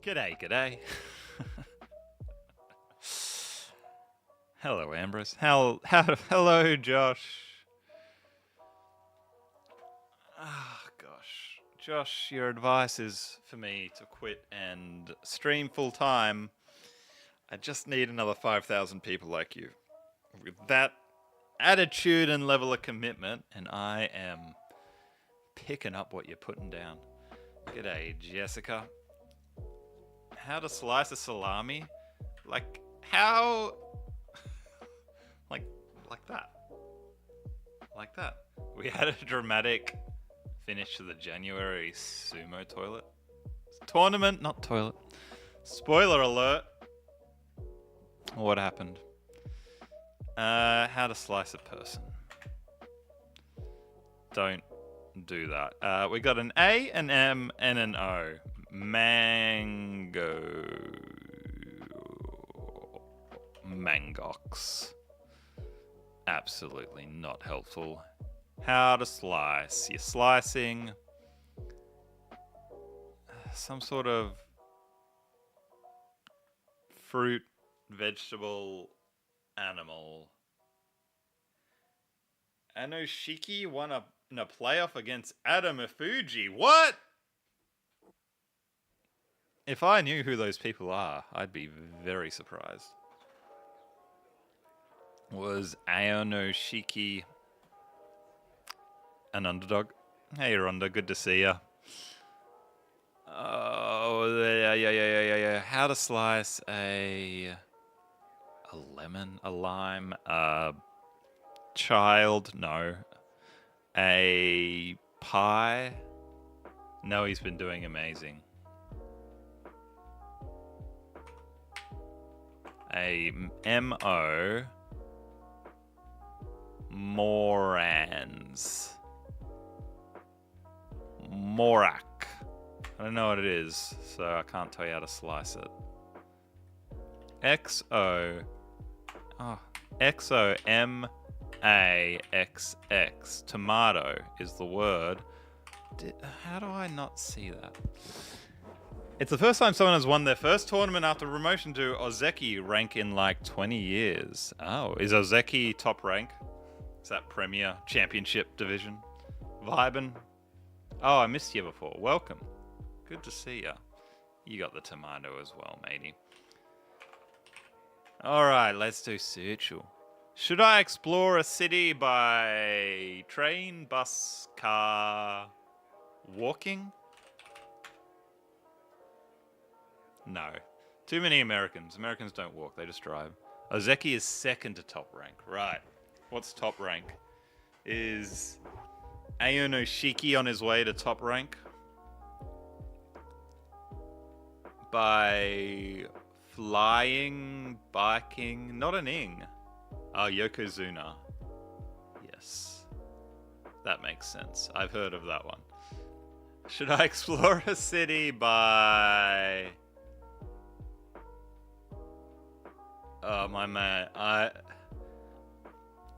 G'day, g'day. Hello, Ambrose. Hello, Josh. Ah, gosh. Josh, your advice is for me to quit and stream full time. I just need another 5,000 people like you. With that attitude and level of commitment, and I am picking up what you're putting down. G'day, Jessica. How to slice a salami? Like, how... like that. Like that. We had a dramatic finish to the January sumo toilet. Tournament, not toilet. Spoiler alert. What happened? How to slice a person. Don't do that. We got an A, an M, and an O. Mangox. Absolutely not helpful. How to slice. You're slicing some sort of fruit, vegetable, animal. Anoshiki won in a playoff against Adam Ifuji. What? If I knew who those people are, I'd be very surprised. Was Aonoshiki an underdog? Hey, Rhonda, good to see ya. Oh, yeah. How to slice a lemon, a lime, a child? No. A pie? No, he's been doing amazing. A M-O... Morans. Morak. I don't know what it is, so I can't tell you how to slice it. X-O-M-A-X-X. Tomato is the word. How do I not see that? It's the first time someone has won their first tournament after promotion to Ozeki rank in like 20 years. Oh, is Ozeki top rank? Is that Premier Championship Division? Vibin'? Oh, I missed you before. Welcome. Good to see ya. You got the tomato as well, matey. Alright, let's do Searchel. Should I explore a city by train, bus, car, walking? No. Too many Americans. Americans don't walk, they just drive. Ozeki is second to top rank. Right. What's top rank? Is Aonoshiki on his way to top rank? By flying, biking, not an ing. Oh, Yokozuna. Yes. That makes sense. I've heard of that one. Should I explore a city by... Oh, my man.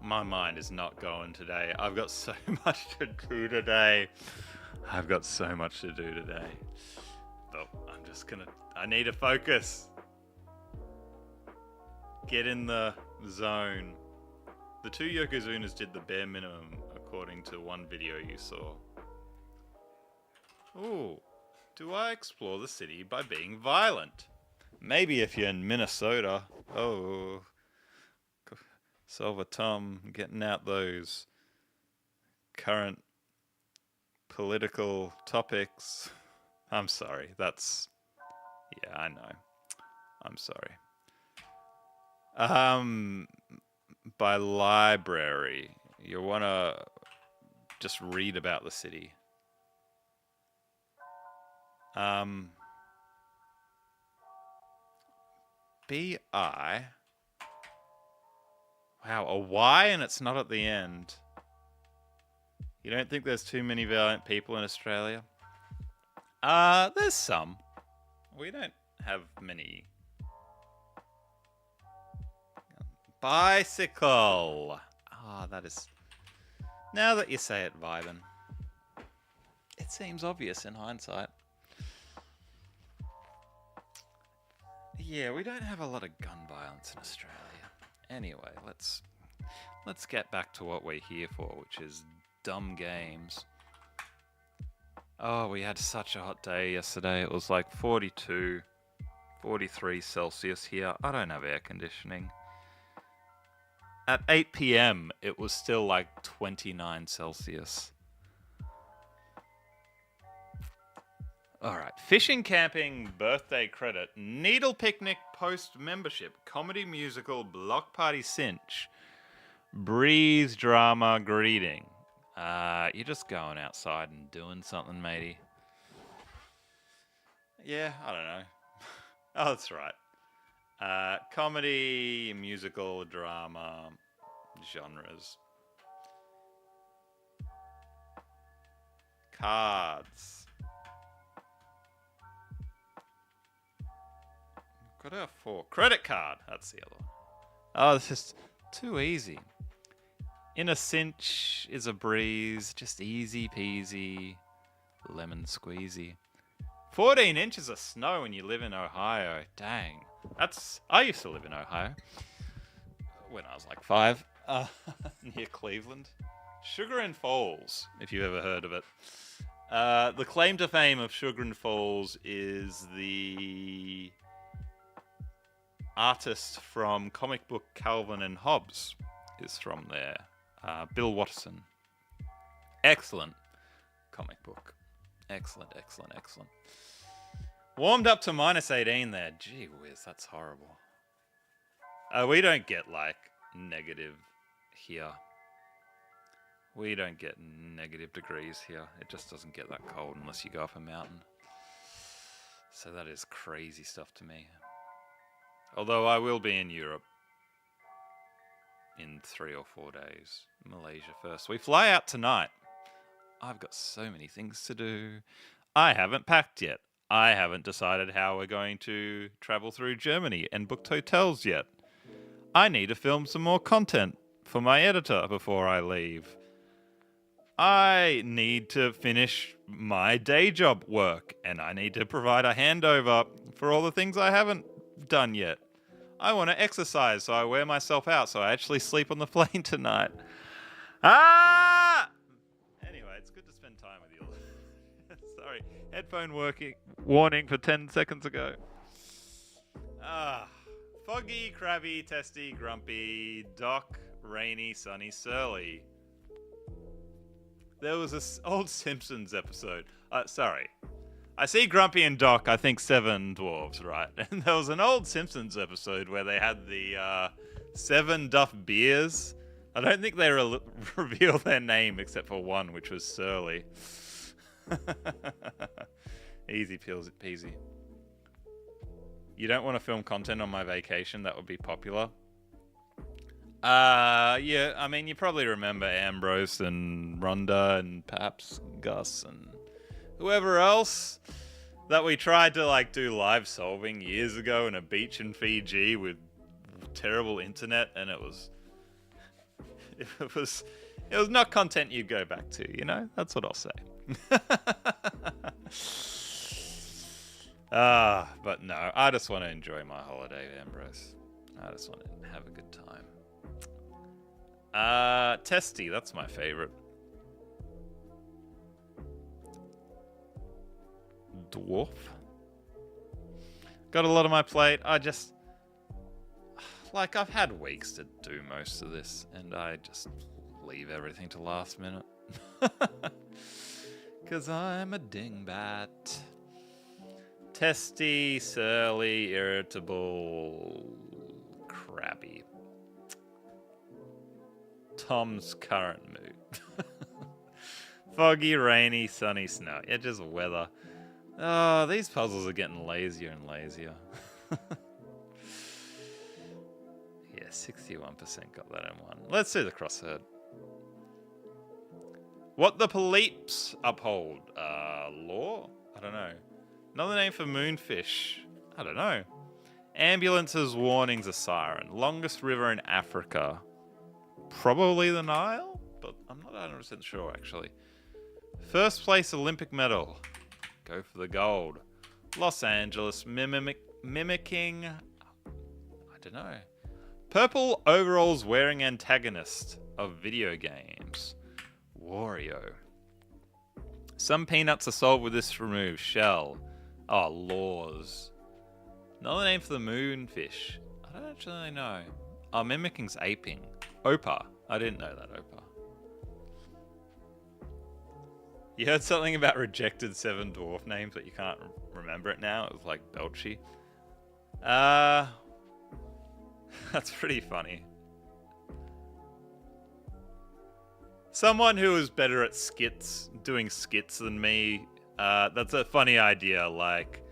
My mind is not going today. I've got so much to do today. But I'm just gonna... I need to focus. Get in the zone. The two Yokozunas did the bare minimum, according to one video you saw. Ooh. Do I explore the city by being violent? Maybe if you're in Minnesota. Oh... Silver Tom getting out those current political topics. I'm sorry, that's... Yeah, I know. I'm sorry. By library, you want to just read about the city. B-I... Wow, a Y and it's not at the end. You don't think there's too many valiant people in Australia? There's some. We don't have many. Bicycle. That is... Now that you say it, vibin'. It seems obvious in hindsight. Yeah, we don't have a lot of gun violence in Australia. Anyway, let's get back to what we're here for, which is dumb games. Oh, we had such a hot day yesterday. It was like 42, 43 Celsius here. I don't have air conditioning. At 8 p.m., it was still like 29 Celsius. Alright, fishing, camping, birthday credit, needle picnic, post membership, comedy musical, block party cinch, breeze drama greeting. You're just going outside and doing something, matey. Yeah, I don't know. Oh, that's right. Comedy, musical, drama, genres. Cards. Got our 4. Credit card. That's the other one. Oh, this is too easy. In a cinch is a breeze. Just easy peasy. Lemon squeezy. 14 inches of snow when you live in Ohio. Dang. I used to live in Ohio. When I was like 5. Near Cleveland. Sugar and Falls, if you've ever heard of it. The claim to fame of Sugar and Falls is the artist from comic book Calvin and Hobbes is from there. Bill Watterson. Excellent comic book. Excellent. Warmed up to minus 18 there. Gee whiz, that's horrible. We don't get like negative here. We don't get negative degrees here. It just doesn't get that cold unless you go up a mountain. So that is crazy stuff to me. Although I will be in Europe in 3 or 4 days. Malaysia first. We fly out tonight. I've got so many things to do. I haven't packed yet. I haven't decided how we're going to travel through Germany and booked hotels yet. I need to film some more content for my editor before I leave. I need to finish my day job work, and I need to provide a handover for all the things I haven't done yet. I want to exercise, so I wear myself out, so I actually sleep on the plane tonight. Anyway, it's good to spend time with you. Sorry, headphone warning for 10 seconds ago. Foggy, crabby, testy, grumpy, doc, rainy, sunny, surly. There was this old Simpsons episode. Sorry. I see Grumpy and Doc, I think 7 dwarves, right? And there was an old Simpsons episode where they had the 7 Duff beers. I don't think they reveal their name except for one, which was Surly. Easy peasy. You don't want to film content on my vacation that would be popular? Yeah, I mean, you probably remember Ambrose and Rhonda and perhaps Gus and whoever else that we tried to like do live solving years ago in a beach in Fiji with terrible internet, and it was not content you'd go back to, you know? That's what I'll say. But no, I just want to enjoy my holiday, Ambrose. I just want to have a good time. Testy, that's my favorite. Dwarf. Got a lot on my plate. I've had weeks to do most of this, and I just leave everything to last minute. 'Cause I'm a dingbat. Testy, surly, irritable, crabby. Tom's current mood. Foggy, rainy, sunny, snow. Yeah, just weather. Oh, these puzzles are getting lazier and lazier. Yeah, 61% got that in one. Let's do the crossword. What the police uphold? Law? I don't know. Another name for moonfish? I don't know. Ambulance's warnings a siren. Longest river in Africa. Probably the Nile? But I'm not 100% sure, actually. First place Olympic medal. Go for the gold. Los Angeles Mimicking... I don't know. Purple overalls wearing antagonist of video games. Wario. Some peanuts are sold with this removed shell. Oh, laws. Another name for the moonfish. I don't actually know. Oh, mimicing's aping. Opa. I didn't know that, Opa. You heard something about rejected 7 dwarf names, but you can't remember it now. It was like Belchy. That's pretty funny. Someone who is better at skits, doing skits than me. That's a funny idea. Like,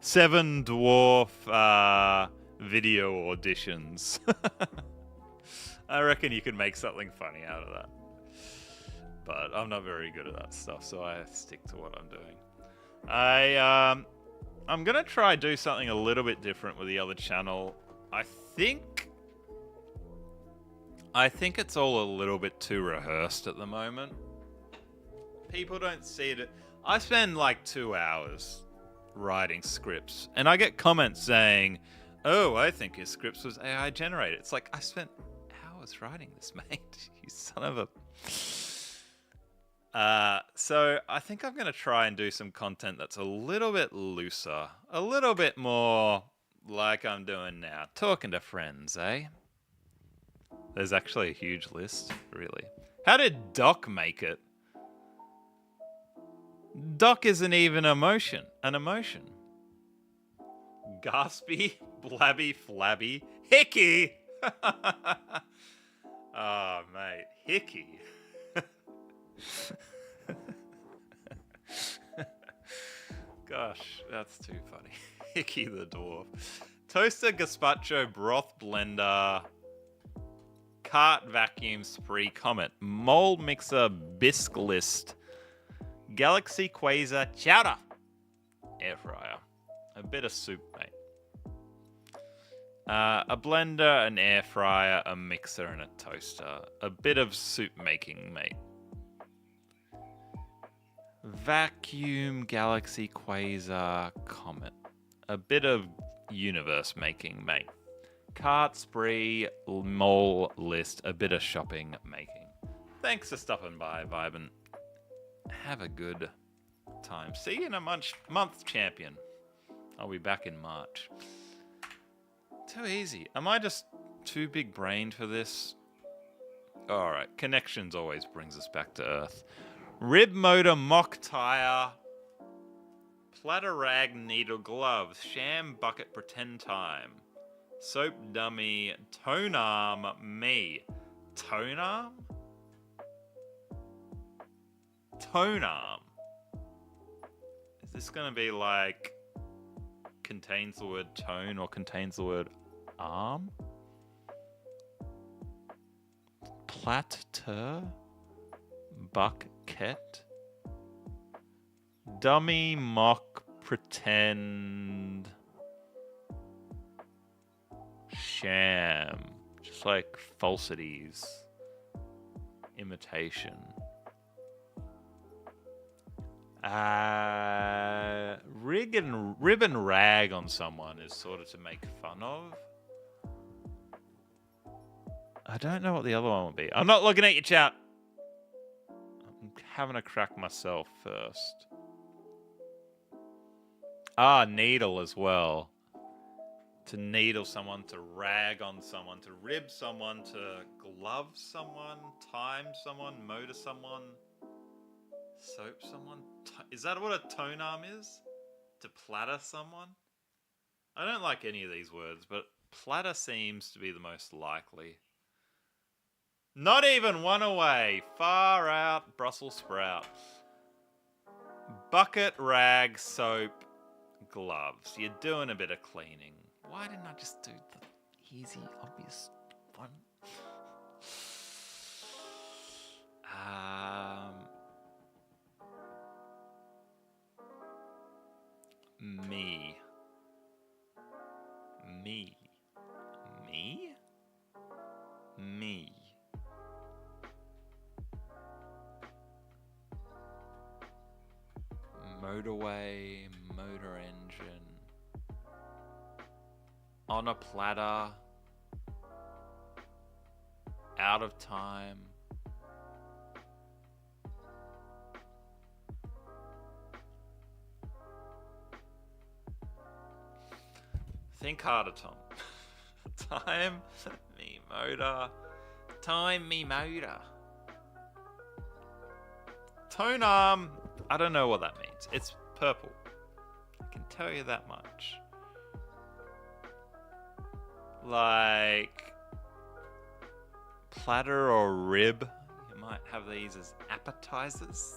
7 dwarf video auditions. I reckon you could make something funny out of that. But I'm not very good at that stuff, so I stick to what I'm doing. I'm gonna try do something a little bit different with the other channel. I think it's all a little bit too rehearsed at the moment. People don't see it. I spend like 2 hours writing scripts, and I get comments saying, "Oh, I think your scripts was AI generated." It's like, I spent hours writing this, mate. You son of a... So I think I'm going to try and do some content that's a little bit looser. A little bit more like I'm doing now. Talking to friends, eh? There's actually a huge list, really. How did Doc make it? Doc isn't even an emotion. Gaspy, blabby, flabby, hickey! Oh, mate. Hickey. Gosh, that's too funny. Hickey the dwarf. Toaster, gazpacho, broth blender, cart vacuum spree, comet, mold mixer, bisque list, galaxy quasar, chowder, air fryer, a bit of soup, mate. A blender, an air fryer, a mixer, and a toaster. A bit of soup making, mate. Vacuum, galaxy, quasar, comet. A bit of universe making, mate. Cart spree, mole list, a bit of shopping making. Thanks for stopping by, Vibant. Have a good time. See you in a month, champion. I'll be back in March. Too easy. Am I just too big brained for this? Alright, connections always brings us back to Earth. Rib motor, mock tire, platter rag, needle, gloves, sham bucket, pretend time, soap dummy, tone arm, me. Tone arm? Tone arm. Is this gonna be like contains the word tone or contains the word arm? Platter? Bucket, dummy, mock, pretend, sham, just like falsities, imitation. Rib and rag on someone is sort of to make fun of. I don't know what the other one would be. I'm not looking at your chat. I'm having a crack myself first. Needle as well. To needle someone, to rag on someone, to rib someone, to glove someone, time someone, motor someone, soap someone. Is that what a tone arm is? To platter someone? I don't like any of these words, but platter seems to be the most likely. Not even one away. Far out, Brussels sprout. Bucket, rag, soap, gloves. You're doing a bit of cleaning. Why didn't I just do the easy, obvious one? Me. motorway, motor engine. On a platter. Out of time. Think harder, Tom. Time me motor. Time me motor. Tone arm. I don't know what that means. It's purple. I can tell you that much. Like platter or rib. You might have these as appetizers.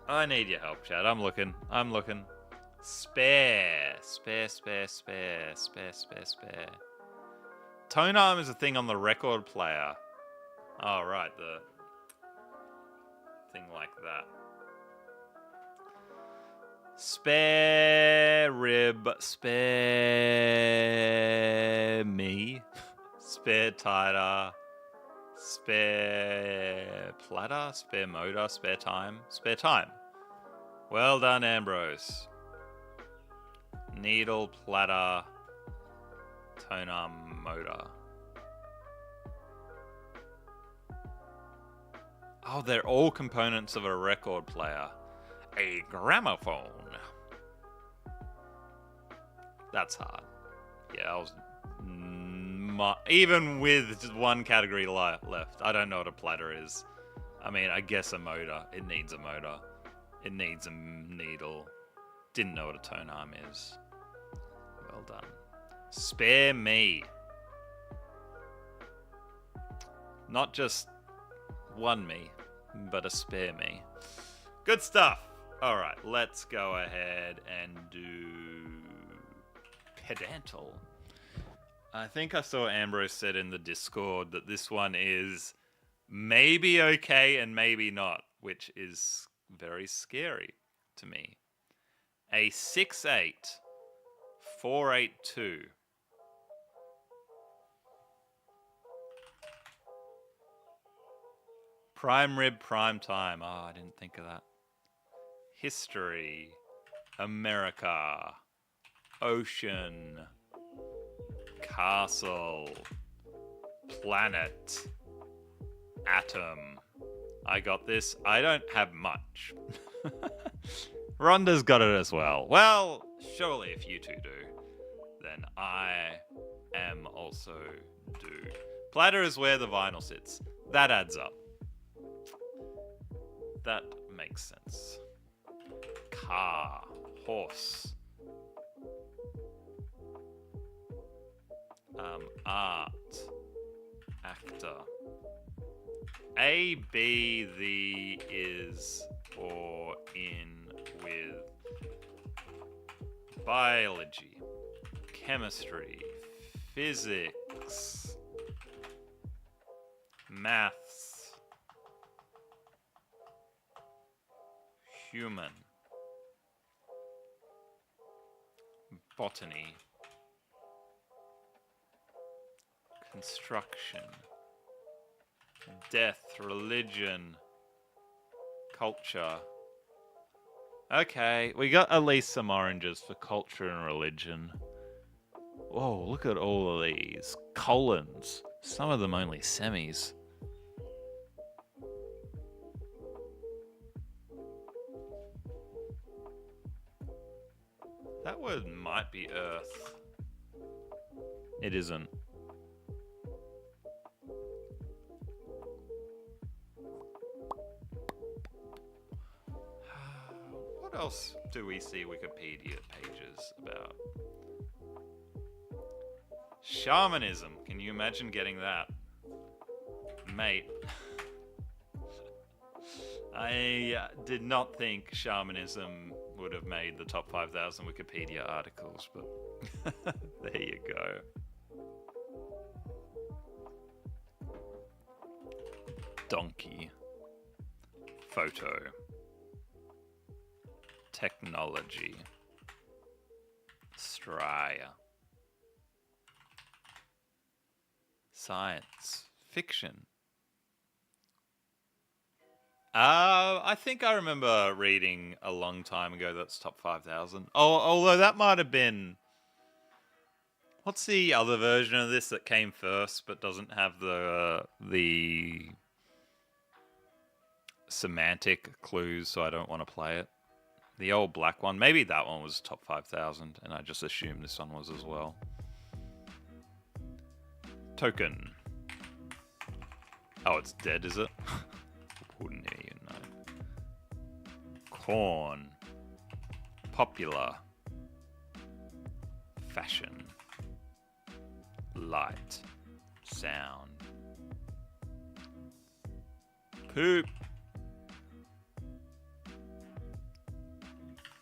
I need your help, Chad. I'm looking. Spare. Tone arm is a thing on the record player. Oh, right. The thing like that. Spare rib. Spare me. Spare titer. Spare platter. Spare motor. Spare time. Spare time. Well done, Ambrose. Needle, platter, tone arm, motor. Oh, they're all components of a record player. A gramophone. That's hard. Yeah, I was... even with just one category left, I don't know what a platter is. I mean, I guess a motor. It needs a motor. It needs a needle. Didn't know what a tone arm is. Well done. Spare me. Not just one me, but a spare me. Good stuff. All right, let's go ahead and do pedantal. I think I saw Ambrose said in the Discord that this one is maybe okay and maybe not, which is very scary to me. A 6'8", 482. Prime rib, prime time. Oh, I didn't think of that. History. America. Ocean. Castle. Planet. Atom. I got this. I don't have much. Rhonda's got it as well. Well, surely if you two do, then I am also do. Platter is where the vinyl sits. That adds up. That makes sense. Car. Horse. Art. Actor. A, B, the, is, or, in, with. Biology. Chemistry. Physics. Maths. Human. Botany. Construction. Death, religion, culture. Okay, we got at least some oranges for culture and religion. Whoa, look at all of these. Colons. Some of them only semis. That word might be earth. It isn't. What else do we see Wikipedia pages about? Shamanism. Can you imagine getting that? Mate. I did not think shamanism would have made the top 5,000 Wikipedia articles, but there you go. Donkey. Photo. Technology. Straya. Science. Fiction. I think I remember reading a long time ago that's top 5,000. Oh, although that might have been. What's the other version of this that came first but doesn't have the semantic clues, so I don't want to play it? The old black one. Maybe that one was top 5,000, and I just assumed this one was as well. Token. Oh, it's dead, is it? Wouldn't even know. Corn. Popular. Fashion. Light. Sound. Poop.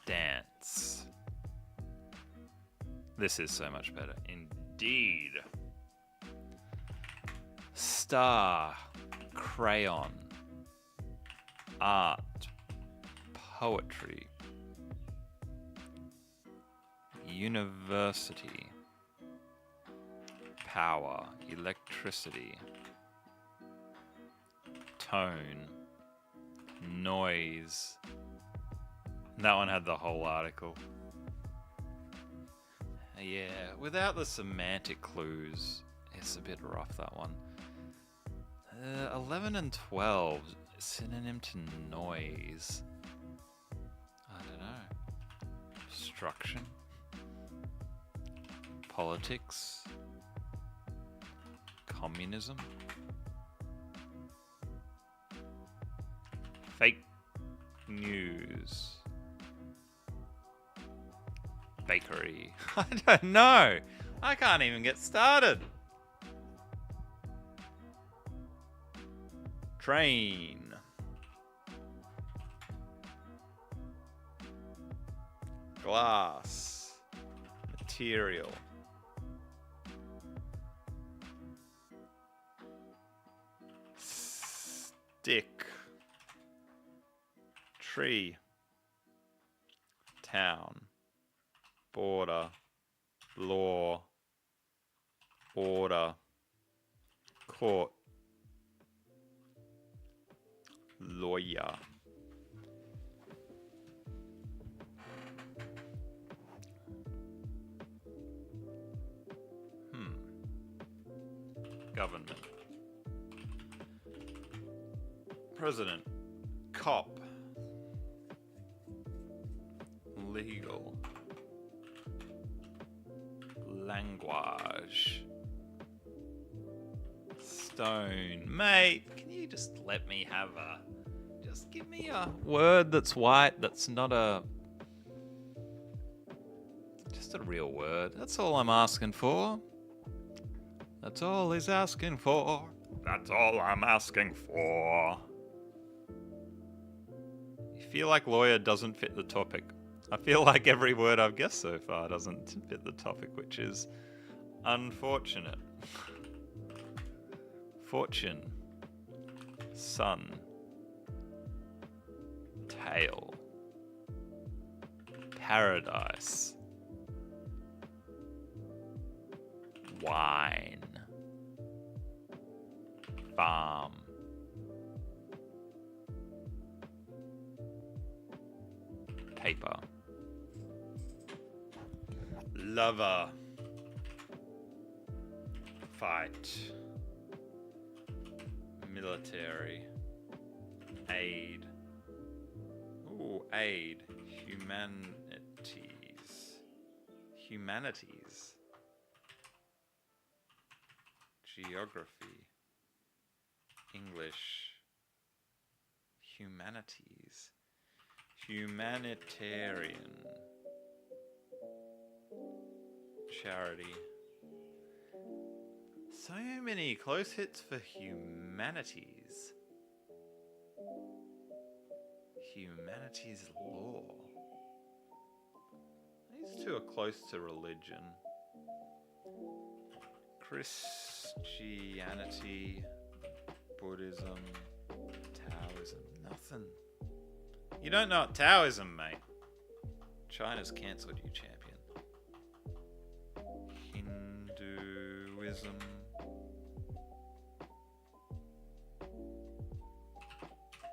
Dance. This is so much better. Indeed. Star. Crayon. Art. Poetry. University. Power. Electricity. Tone. Noise. That one had the whole article. Yeah, without the semantic clues, it's a bit rough, that one. 11 and 12, synonym to noise. I don't know. Obstruction. Politics. Communism. Fake news. Bakery. I don't know. I can't even get started. Train. Glass. Material. Stick. Tree. Town. Border. Law. Order. Court. Lawyer. Government. President. Cop. Legal. Language. Stone. Mate, can you just let me have a... Just give me a word that's white, that's not a... Just a real word. That's all I'm asking for. That's all he's asking for. That's all I'm asking for. You feel like lawyer doesn't fit the topic. I feel like every word I've guessed so far doesn't fit the topic, which is unfortunate. Fortune. Sun. Tail. Paradise. Wine. Farm. Paper. Lover. Fight. Military. Aid. Ooh, aid. Humanities. Humanities. Geography. English. Humanities. Humanitarian. Charity. So many close hits for humanities. Humanities law. These two are close to religion. Christianity, Buddhism, Taoism, nothing. You don't know what Taoism, mate. China's cancelled you, champion. Hinduism.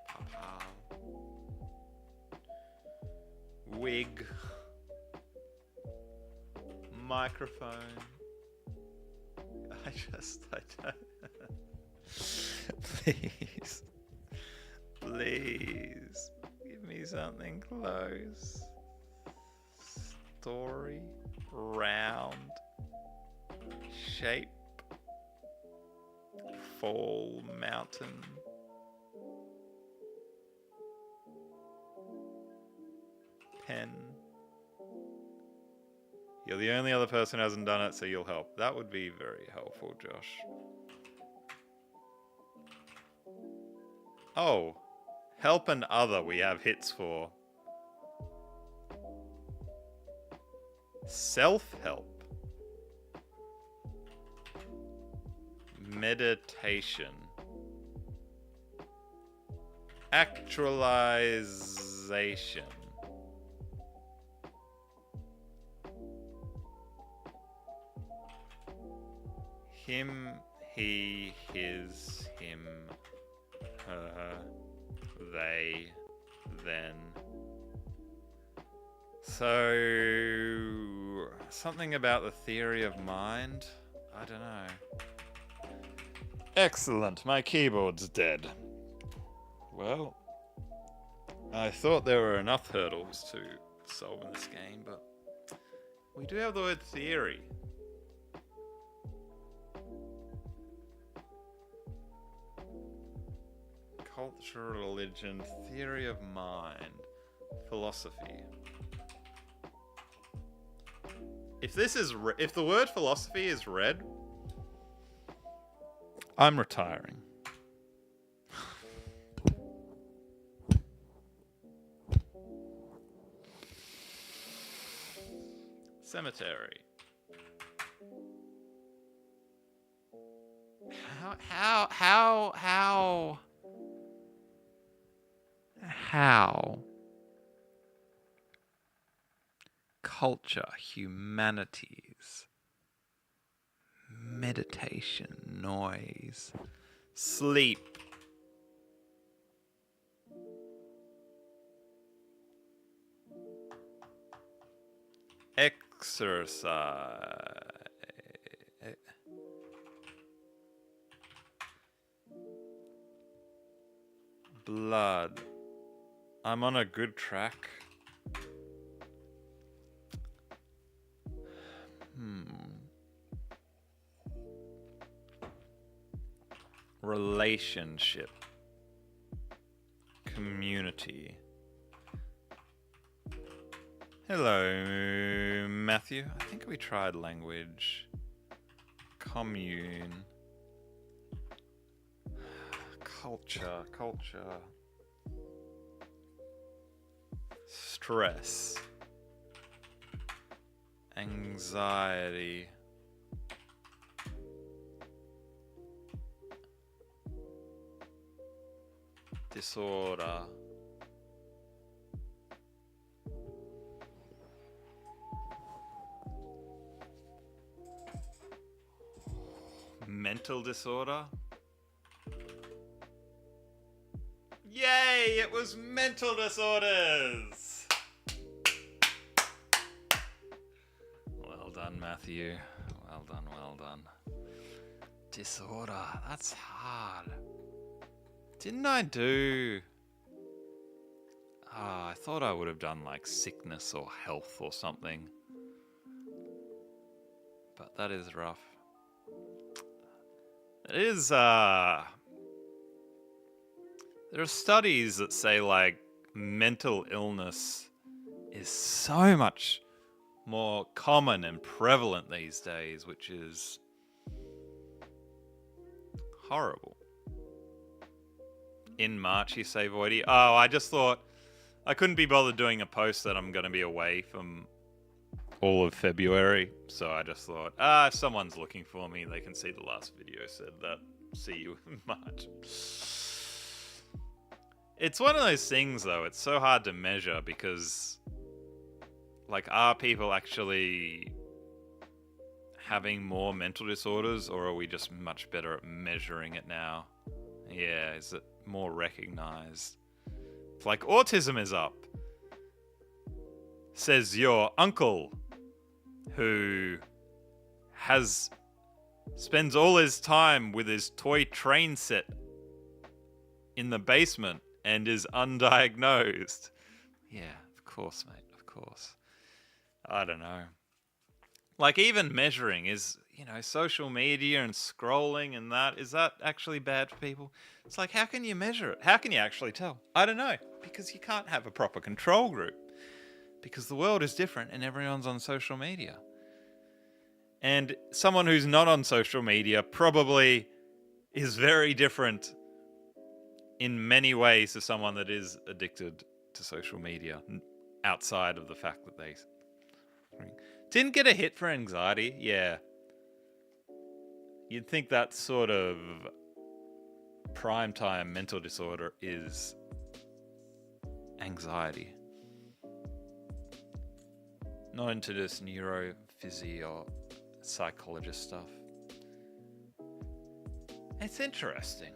Papa. big microphone. I don't. Please. Please. Give me something close. Story. Round. Shape. Fall. Mountain. Pen. You're the only other person who hasn't done it, so you'll help. That would be very helpful, Josh. Oh. Help and other we have hits for. Self-help. Meditation. Actualization. Him, he, his, him, her, they, then. So, something about the theory of mind? I don't know. Excellent, my keyboard's dead. Well, I thought there were enough hurdles to solve in this game, but we do have the word theory. Culture, religion, theory of mind, philosophy. If this is if the word philosophy is red, I'm retiring. Cemetery. How? Culture, humanities, meditation, noise, sleep. Exercise. Blood. I'm on a good track. Relationship. Community. Hello, Matthew. I think we tried language. Commune. Culture. Stress. Anxiety. Disorder. Mental disorder. Yay! It was mental disorders! Well done, Matthew. Well done. Disorder. That's hard. Didn't I do... I thought I would have done like sickness or health or something. But that is rough. It is, there are studies that say like mental illness is so much more common and prevalent these days, which is horrible. In March, you say, Voidy? Oh, I just thought I couldn't be bothered doing a post that I'm going to be away from all of February. So I just thought, if someone's looking for me, they can see the last video said that. See you in March. It's one of those things, though. It's so hard to measure because, like, are people actually having more mental disorders, or are we just much better at measuring it now? Yeah, is it more recognized? It's like autism is up. says your uncle, who spends all his time with his toy train set in the basement and is undiagnosed. Yeah, of course, mate, of course. I don't know. Like, even measuring is, social media and scrolling and that, is that actually bad for people? It's like, how can you measure it? How can you actually tell? I don't know, because you can't have a proper control group. Because the world is different and everyone's on social media. And someone who's not on social media probably is very different in many ways to someone that is addicted to social media, outside of the fact that they didn't get a hit for anxiety. Yeah. You'd think that sort of primetime mental disorder is anxiety. Not into this neurophysio or psychologist stuff. It's interesting.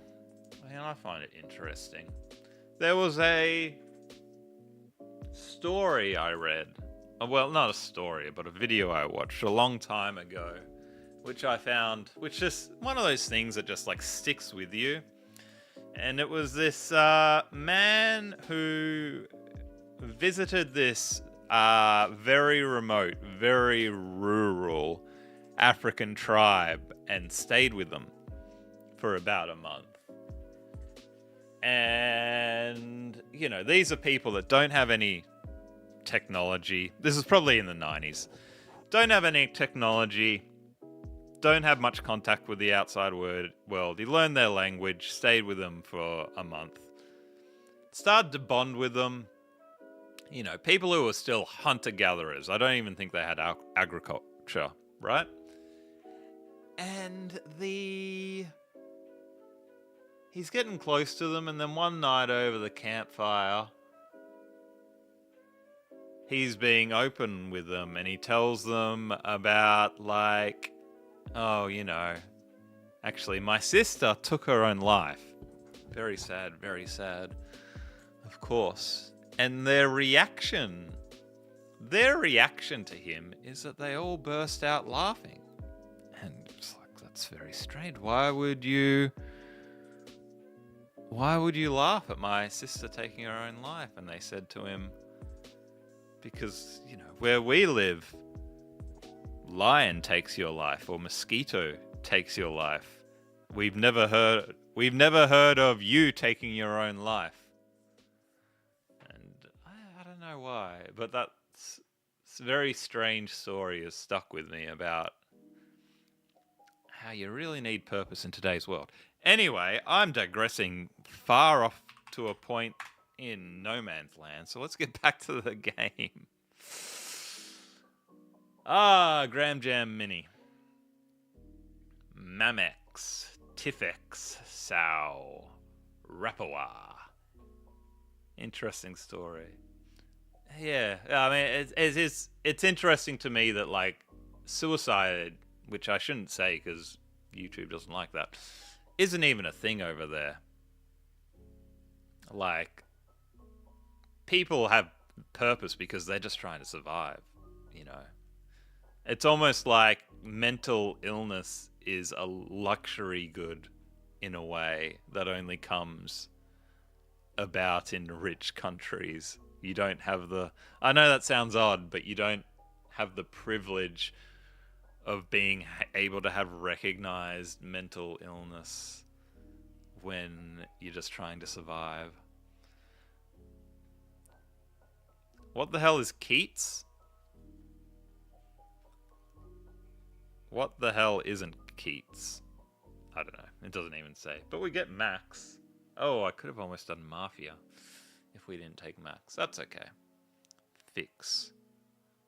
I find it interesting. There was a story I read. Well, not a story, but a video I watched a long time ago, which I found, which is one of those things that just like sticks with you. And it was this man who visited this very remote, very rural African tribe and stayed with them for about a month. And, these are people that don't have any technology. This is probably in the 90s. Don't have any technology. Don't have much contact with the outside world. He learned their language, stayed with them for a month. Started to bond with them. People who were still hunter-gatherers. I don't even think they had agriculture, right? And he's getting close to them, and then one night over the campfire, he's being open with them, and he tells them about, actually, my sister took her own life. Very sad, of course. And their reaction to him is that they all burst out laughing. And it's like, that's very strange. Why would you laugh at my sister taking her own life? And they said to him, because, where we live, lion takes your life or mosquito takes your life. We've never heard of you taking your own life. And I don't know why, but that's a very strange story has stuck with me about how you really need purpose in today's world. Anyway, I'm digressing far off to a point in no man's land, so let's get back to the game. Gram Jam Mini. Mamex, Tiffex, Sow, Rappawa. Interesting story. Yeah, I mean, it's interesting to me that, suicide, which I shouldn't say because YouTube doesn't like that, isn't even a thing over there. People have purpose because they're just trying to survive, It's almost like mental illness is a luxury good in a way that only comes about in rich countries. You don't have I know that sounds odd, but you don't have the privilege of being able to have recognized mental illness when you're just trying to survive. What the hell is Keats? What the hell isn't Keats? I don't know. It doesn't even say. But we get Max. Oh, I could have almost done Mafia if we didn't take Max. That's okay. Fix.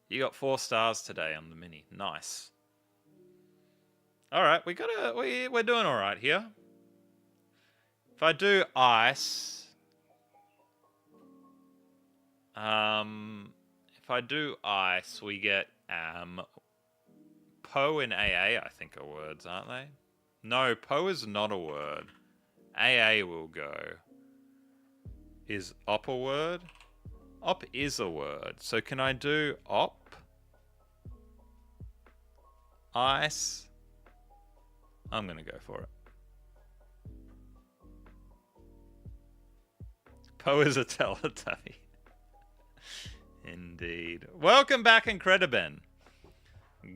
You got 4 stars today on the Mini. Nice. Alright, we're doing alright here. If I do ice... if I do ice, we get Po and AA, I think, are words, aren't they? No, Po is not a word. AA will go. Is op a word? Op is a word. So can I do op? Ice? I'm going to go for it. Po is a Teletubby. Indeed. Welcome back, Incrediben.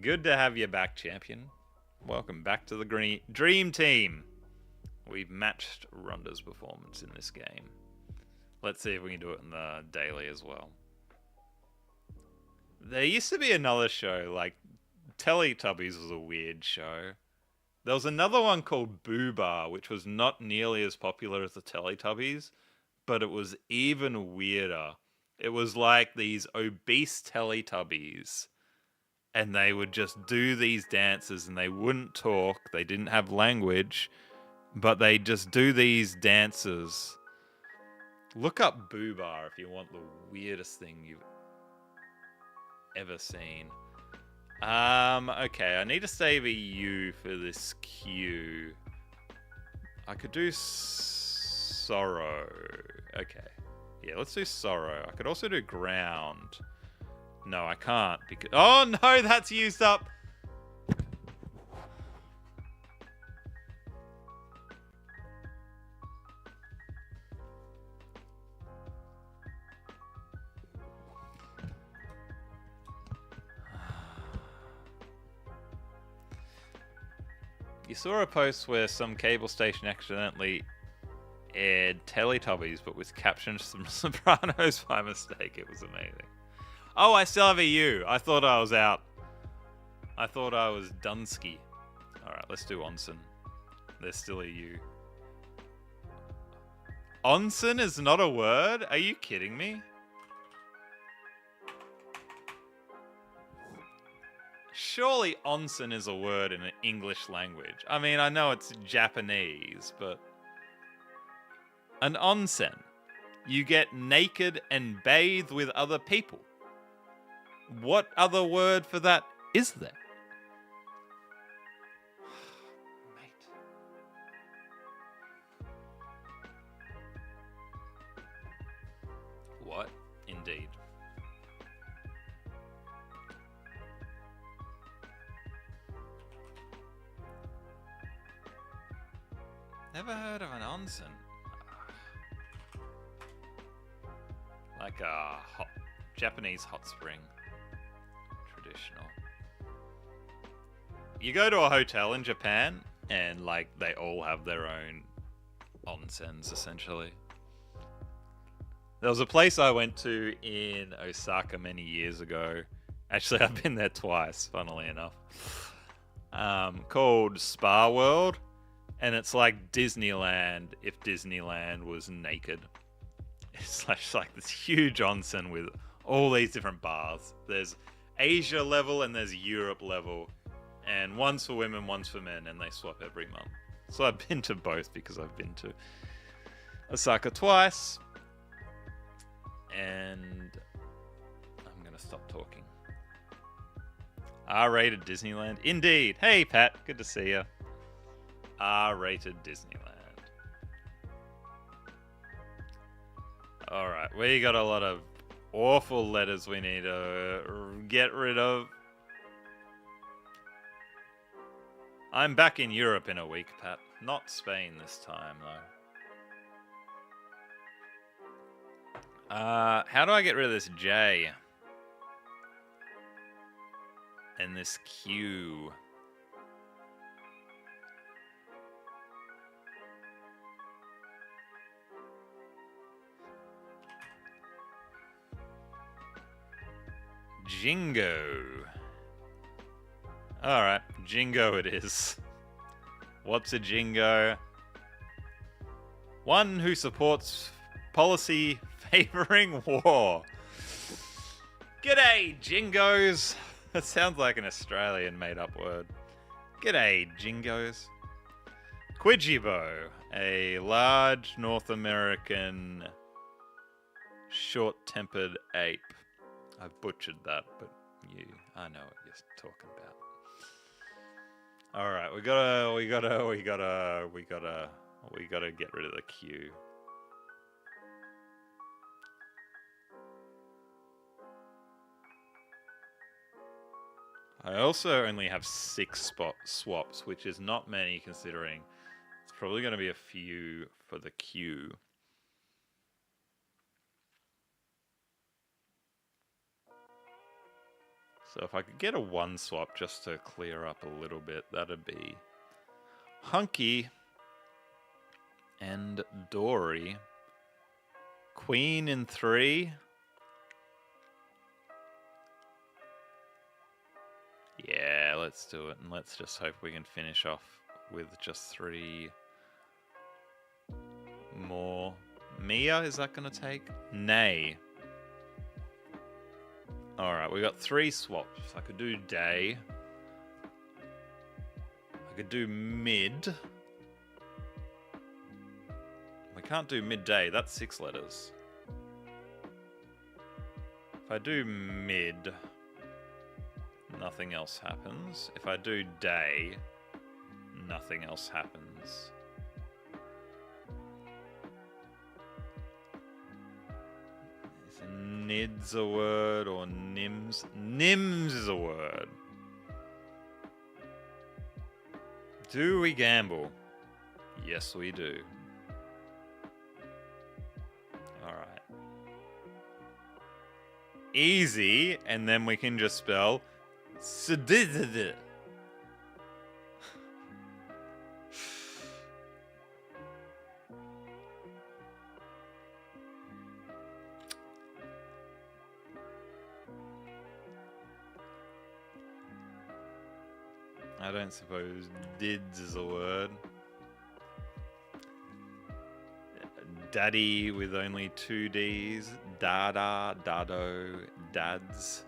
Good to have you back, champion. Welcome back to the Dream Team. We've matched Rhonda's performance in this game. Let's see if we can do it in the daily as well. There used to be another show, like Teletubbies was a weird show. There was another one called Booba, which was not nearly as popular as the Teletubbies, but it was even weirder. It was like these obese Teletubbies, and they would just do these dances, and they wouldn't talk, they didn't have language, but they just do these dances. Look up Booba if you want the weirdest thing you've ever seen. Okay, I need to save a U for this Q. I could do sorrow. Okay. Yeah, let's do sorrow. I could also do ground. No, I can't because... Oh no, that's used up! You saw a post where some cable station accidentally aired Teletubbies, but with captions from Sopranos by mistake. It was amazing. Oh, I still have a U. I thought I was out. I thought I was Dunsky. Alright, let's do Onsen. There's still a U. Onsen is not a word? Are you kidding me? Surely onsen is a word in an English language. I mean, I know it's Japanese, but... An onsen. You get naked and bathe with other people. What other word for that is there? Mate. What? Indeed. Never heard of an onsen. Like a Japanese hot spring. Traditional. You go to a hotel in Japan and like they all have their own onsens essentially. There was a place I went to in Osaka many years ago. Actually, I've been there twice, funnily enough. Called Spa World. And it's like Disneyland if Disneyland was naked. It's like this huge onsen with all these different bars. There's Asia level and there's Europe level. And one's for women, one's for men, and they swap every month. So I've been to both because I've been to Osaka twice. And I'm going to stop talking. R-rated Disneyland. Indeed. Hey, Pat. Good to see you. R-rated Disneyland. Alright, we got a lot of awful letters we need to get rid of. I'm back in Europe in a week, Pat. Not Spain this time, though. How do I get rid of this J? And this Q? Jingo. Alright, Jingo it is. What's a Jingo? One who supports policy favoring war. G'day, Jingos. That sounds like an Australian made-up word. G'day, Jingos. Quidjibo, a large North American short-tempered ape. I've butchered that, but I know what you're talking about. All right, we gotta get rid of the Q. I also only have 6 spot swaps, which is not many considering it's probably going to be a few for the queue. So if I could get a 1 swap just to clear up a little bit, that'd be hunky. And Dory. Queen in 3. Yeah, let's do it. And let's just hope we can finish off with just 3 more. Mia, is that going to take? Nay. Alright, we got 3 swaps. I could do day. I could do mid. We can't do midday, that's 6 letters. If I do mid, nothing else happens. If I do day, nothing else happens. Is nid's a word or nims? Nims is a word. Do we gamble? Yes, we do. Alright. Easy, and then we can just spell sedidid. I don't suppose dids is a word. Daddy with only 2 Ds. Dada, dado, dads.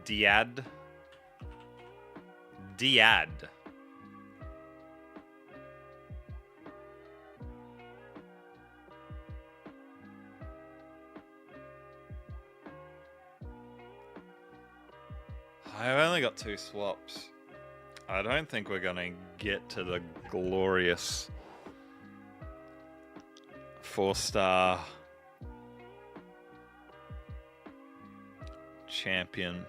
Diad. Diad. I've only got 2 swaps. I don't think we're gonna get to the glorious 4-star champion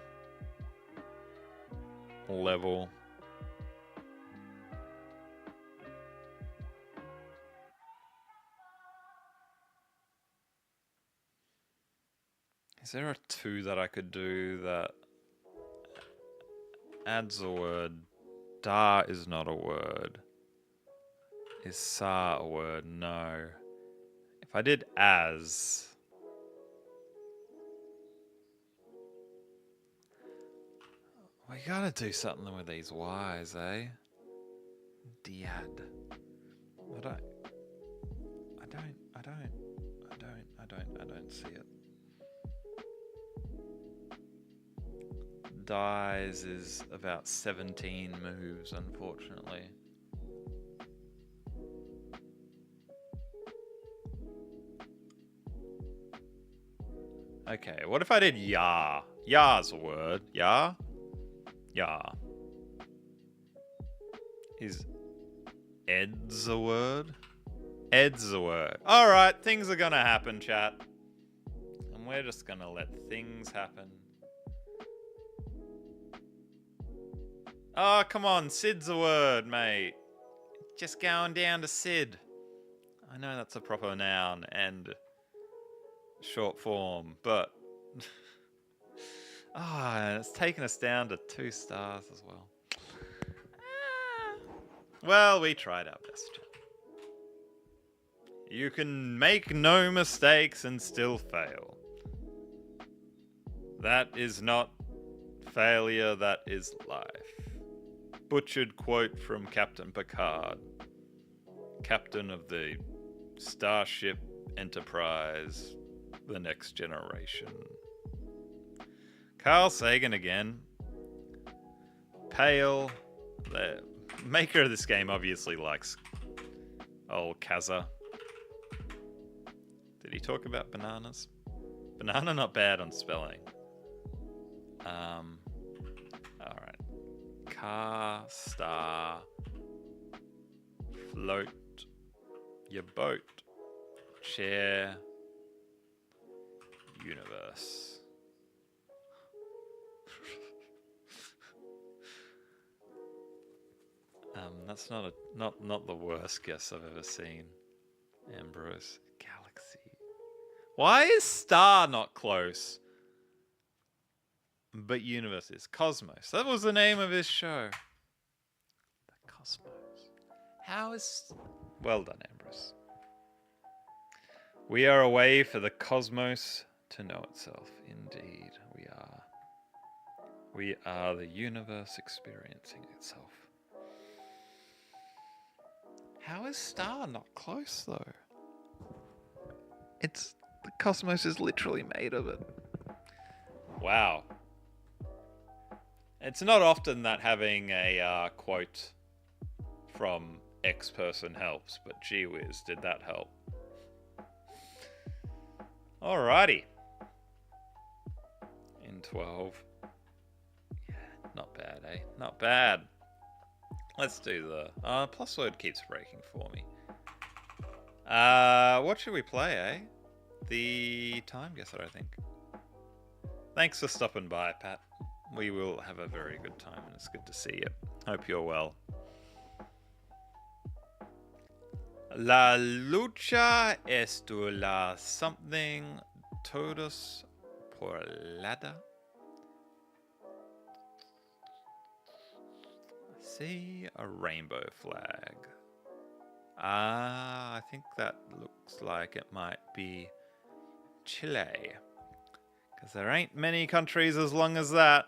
level. Is there a 2 that I could do that adds a word? Da is not a word. Is sa a word? No. If I did as... we gotta do something with these Y's, eh? Diad. I don't see it. Dies is about 17 moves, unfortunately. Okay, what if I did ya? Ya's a word. Ya? Ya. Is ed's a word? Ed's a word. Alright, things are gonna happen, chat. And we're just gonna let things happen. Oh, come on, Sid's a word, mate. Just going down to Sid. I know that's a proper noun and short form, but... it's taken us down to 2 stars as well. Well, we tried our best. You can make no mistakes and still fail. That is not failure, that is life. Butchered quote from Captain Picard, captain of the Starship Enterprise, the Next Generation. Carl Sagan again. Pale. The maker of this game obviously likes old Kaza. Did he talk about bananas? Banana not bad on spelling. Alright. Car, star, float, your boat, chair, universe. That's not the worst guess I've ever seen. Ambrose. Galaxy. Why is Star not close? But Universe is. Cosmos. That was the name of his show. The Cosmos. How is... Well done, Ambrose. We are a way for the cosmos to know itself. Indeed, we are. We are the universe experiencing itself. How is Star not close, though? It's... The cosmos is literally made of it. Wow. It's not often that having a quote from X person helps, but gee whiz, did that help. Alrighty. In 12. Yeah, not bad, eh? Not bad. Let's do the... plus word keeps breaking for me. What should we play, eh? The time guesser, I think. Thanks for stopping by, Pat. We will have a very good time, and it's good to see you. Hope you're well. La lucha es tu la something todos por lada. See a rainbow flag. I think that looks like it might be Chile. Because there ain't many countries as long as that.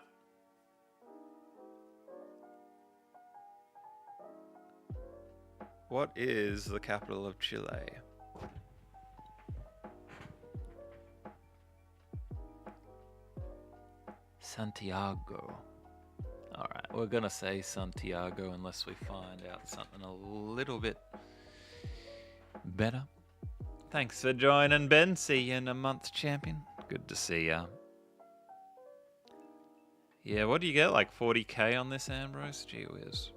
What is the capital of Chile? Santiago. Alright, we're gonna say Santiago unless we find out something a little bit better. Thanks for joining, Ben. See you in a month, champion. Good to see ya. Yeah, what do you get? Like 40k on this, Ambrose? Gee whiz.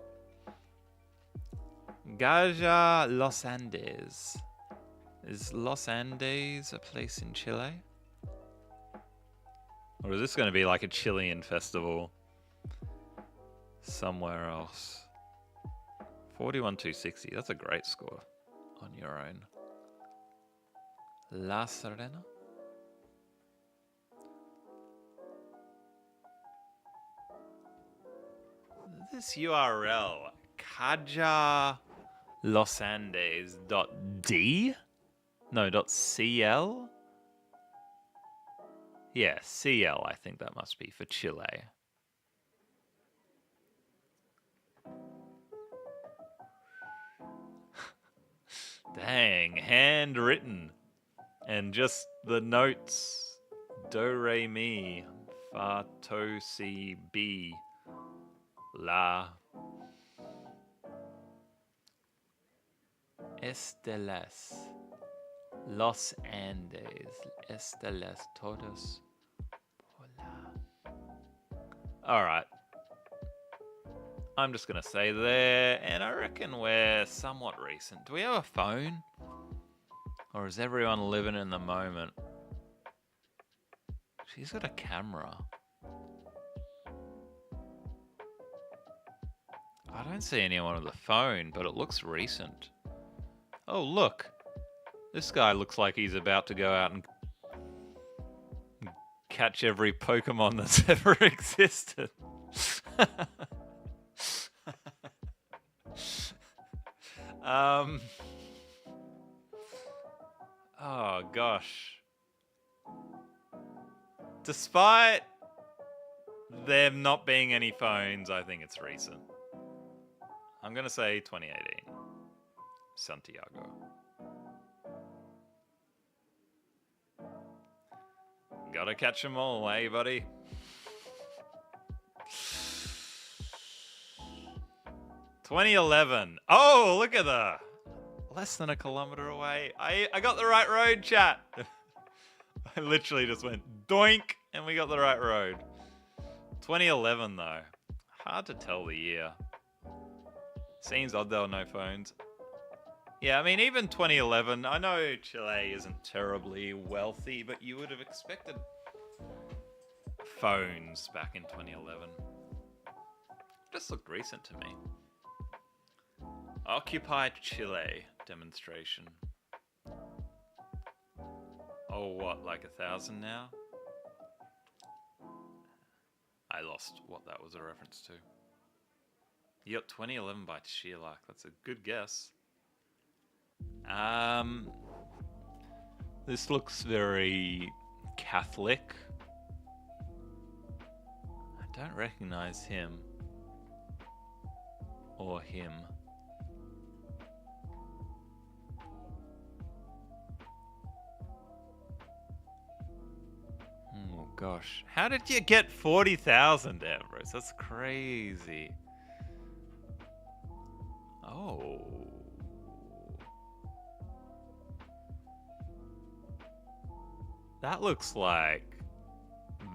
Gaja Los Andes. Is Los Andes a place in Chile? Or is this going to be like a Chilean festival somewhere else? 41,260. That's a great score on your own. La Serena? This URL, kajalosAndes.d? No, .cl? Yeah, CL, I think that must be for Chile. Dang, handwritten. And just the notes. Do, re, mi, fa, to, si, bi, la. Estelas. Los Andes. Estelas todos. Alright. I'm just going to say there, and I reckon we're somewhat recent. Do we have a phone? Or is everyone living in the moment? She's got a camera. I don't see anyone with a phone, but it looks recent. Oh, look. This guy looks like he's about to go out and catch every Pokemon that's ever existed. Oh, gosh. Despite there not being any phones, I think it's recent. I'm going to say 2018. Santiago. Gotta catch them all, eh, buddy? $2011. Oh, look at that. Less than a kilometer away. I got the right road, chat. I literally just went doink and we got the right road. 2011 though. Hard to tell the year. Seems odd there were no phones. Yeah, I mean, even 2011, I know Chile isn't terribly wealthy, but you would have expected phones back in 2011. Just looked recent to me. Occupy Chile demonstration. Oh, what, like 1,000 now? I lost what that was a reference to. Yep, 2011 by Sheila. That's a good guess. This looks very Catholic. I don't recognize him. Or him. Oh gosh. How did you get 40,000, Ambrose? That's crazy. Oh. That looks like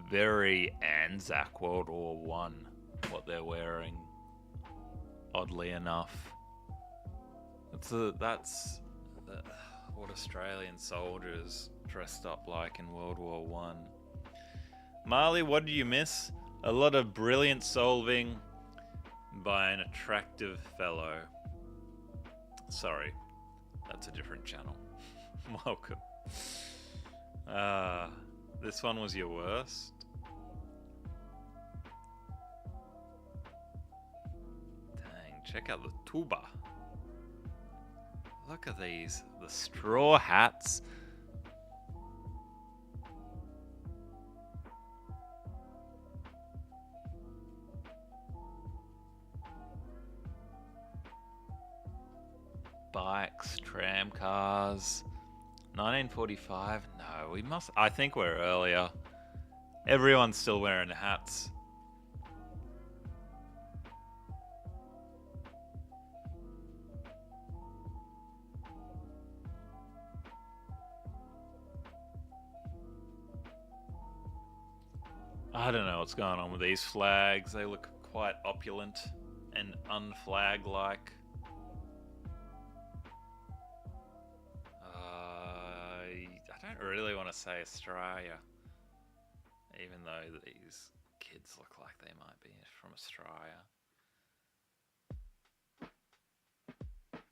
very Anzac World War One, what they're wearing. Oddly enough. That's what Australian soldiers dressed up like in World War One. Marley, what did you miss? A lot of brilliant solving by an attractive fellow. Sorry, that's a different channel. Welcome. This one was your worst? Dang, check out the tuba. Look at these, the straw hats. Bikes, tram cars. 1945? No, we must... I think we're earlier. Everyone's still wearing hats. I don't know what's going on with these flags. They look quite opulent and unflag-like. I don't really want to say Australia, even though these kids look like they might be from Australia.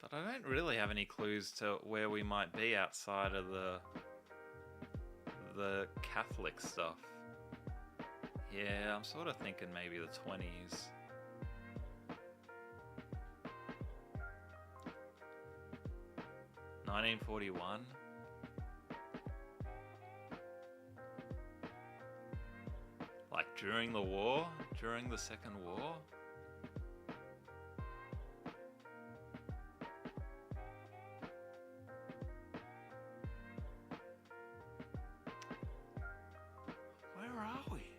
But I don't really have any clues to where we might be outside of the Catholic stuff. Yeah, I'm sort of thinking maybe the 20s. $1941. Like during the war? During the Second War? Where are we?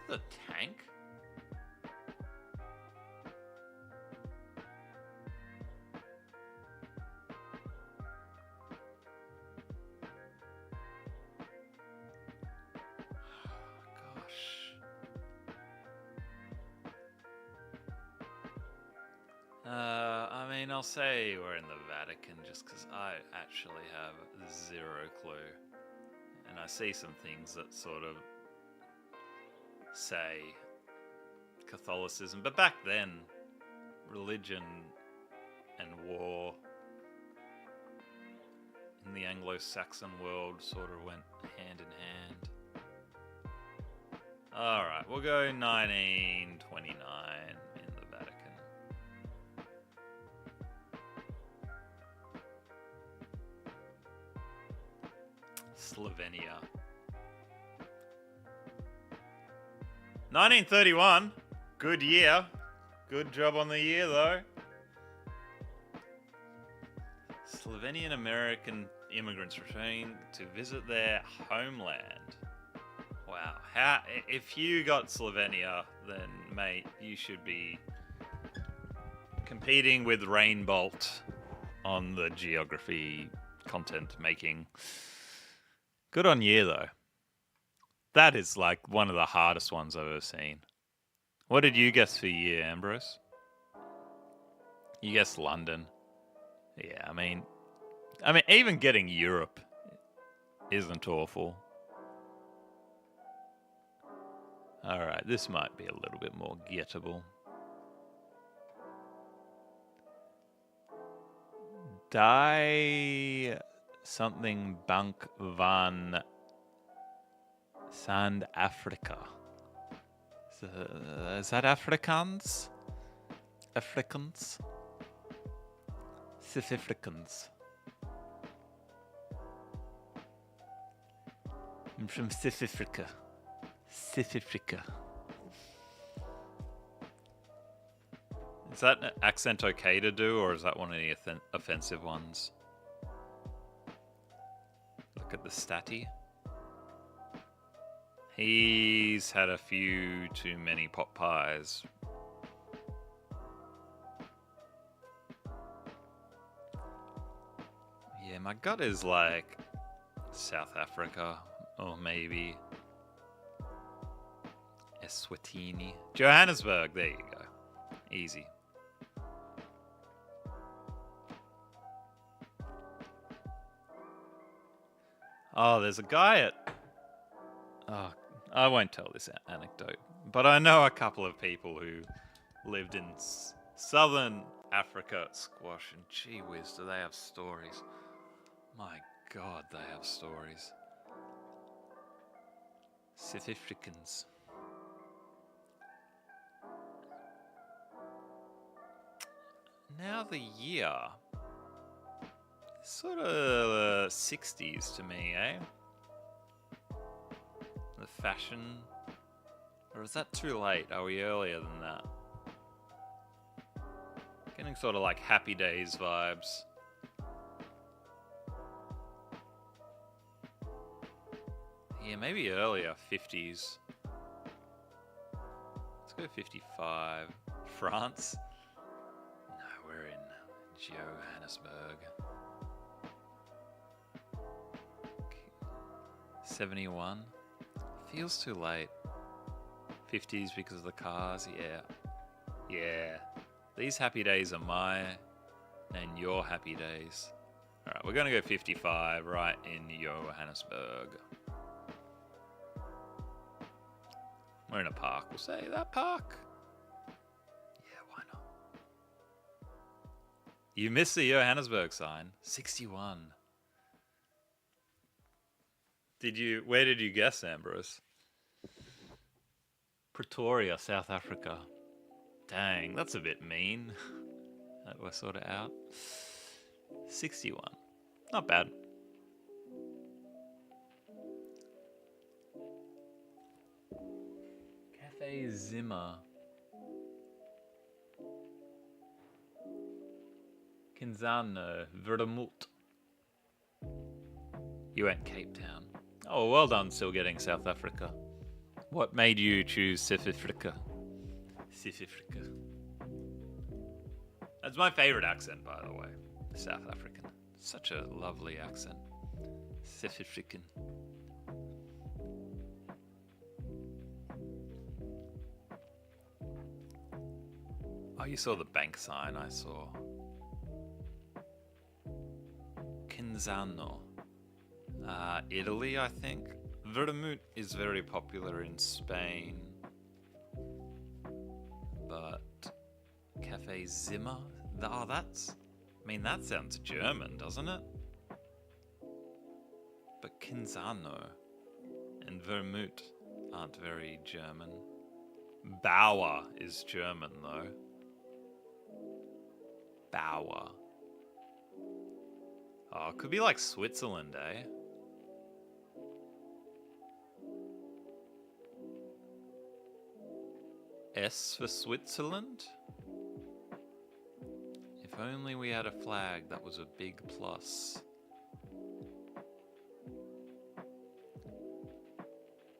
The tank? I mean, I'll say we're in the Vatican just because I actually have zero clue. And I see some things that sort of say Catholicism. But back then, religion and war in the Anglo-Saxon world sort of went hand in hand. Alright, we'll go 1929 in the Vatican. Slovenia. 1931. Good year. Good job on the year, though. Slovenian American immigrants returning to visit their homeland. Wow. If you got Slovenia, then, mate, you should be competing with Rainbolt on the geography content making. Good on you, though. That is like one of the hardest ones I've ever seen. What did you guess for year, Ambrose? You guessed London. Yeah, I mean, even getting Europe isn't awful. Alright, this might be a little bit more gettable. Die something Bank van Sand Africa. Is that Afrikaans? Africans? South Africans. I'm from South Africa. South Africa. Is that accent okay to do, or is that one of the offensive ones? Look at the statty. He's had a few too many pot pies. Yeah, my gut is like South Africa, or maybe Eswatini. Johannesburg, there you go. Easy. Oh, there's a guy at... Oh, I won't tell this anecdote, but I know a couple of people who lived in southern Africa at squash, and gee whiz, do they have stories. My God, they have stories. South Africans. Now the year... Sort of 60s to me, eh? The fashion... Or is that too late? Are we earlier than that? Getting sort of like Happy Days vibes. Yeah, maybe earlier, 50s. Let's go 55. France? No, we're in Johannesburg. 71. Feels too late. 50s because of the cars, yeah. Yeah. These happy days are my and your happy days. Alright, we're gonna go 55 right in Johannesburg. We're in a park, we'll say that park. Yeah, why not? You missed the Johannesburg sign. 61. Where did you guess, Ambrose? Pretoria, South Africa. Dang, that's a bit mean. That we're sort of out. 61. Not bad. Cafe Zimmer. Kinzano, Vermouth. You went Cape Town. Oh, well done, still getting South Africa. What made you choose South Africa? South Africa. That's my favourite accent, by the way. South African. Such a lovely accent. South African. Oh, you saw the bank sign I saw. Kinzano. Italy, I think. Vermouth is very popular in Spain. But Cafe Zimmer? Oh, that sounds German, doesn't it? But Kinzano and Vermouth aren't very German. Bauer is German, though. Bauer. Oh, it could be like Switzerland, eh? S for Switzerland? If only we had a flag that was a big plus.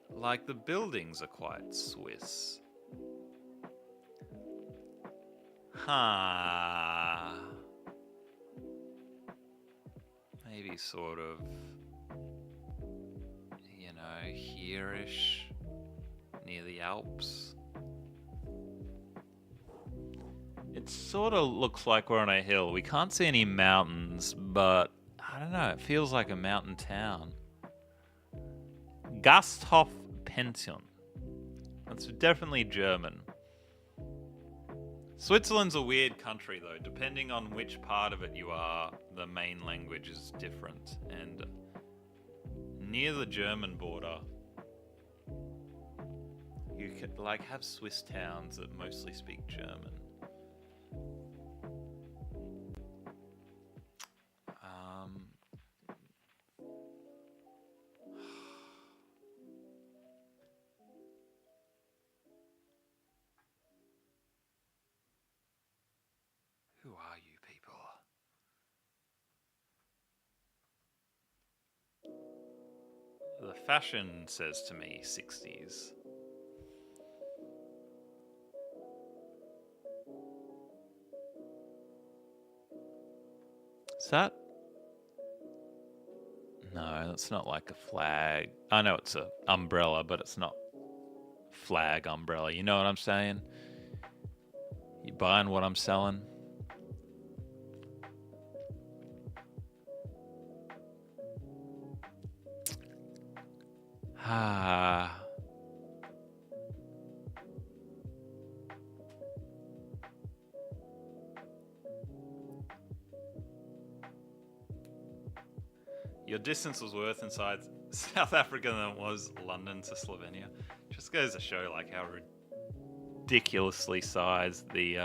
Like the buildings are quite Swiss. Huh. Maybe sort of, you know, here-ish, near the Alps. It sort of looks like we're on a hill. We can't see any mountains, but I don't know, it feels like a mountain town. Gasthof Pension. That's definitely German. Switzerland's a weird country, though. Depending on which part of it you are, the main language is different. And near the German border, you could like have Swiss towns that mostly speak German. Who are you people? The fashion says to me 60s. Is that? No, that's not like a flag. I know it's a umbrella, but it's not flag umbrella. You know what I'm saying? You buying what I'm selling? Ah. Your distance was worse inside South Africa than it was London to Slovenia. Just goes to show like how ridiculously sized the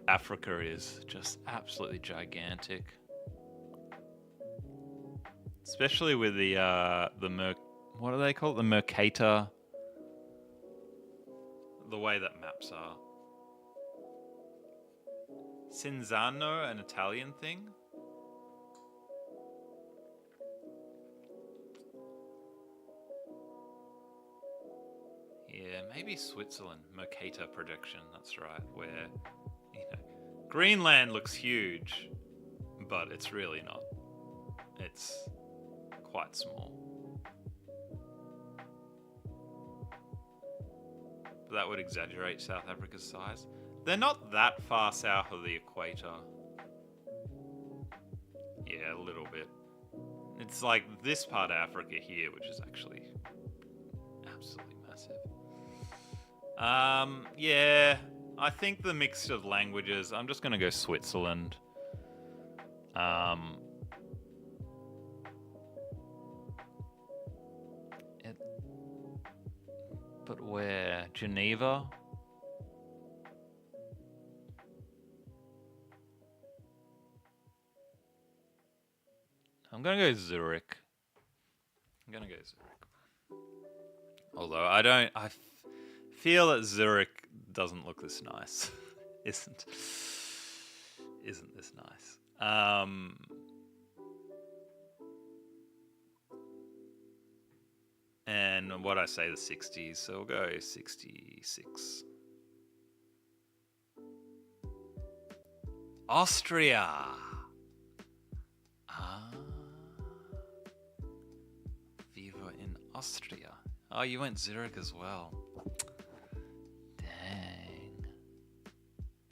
Africa is. Just absolutely gigantic. Especially with the what do they call it? The Mercator. The way that maps are. Cinzano, an Italian thing? Yeah, maybe Switzerland. Mercator projection, that's right. Where, you know, Greenland looks huge, but it's really not. It's quite small. But that would exaggerate South Africa's size. They're not that far south of the equator. Yeah, a little bit. It's like this part of Africa here, which is actually absolutely massive. Yeah, I think the mix of languages, I'm just going to go Switzerland. But where? Geneva? I'm going to go Zurich. Although I feel that Zurich doesn't look this nice. Isn't this nice? And what I say, the 60s, so we'll go 66. Austria. Viva in Austria. Oh, you went Zurich as well. Dang.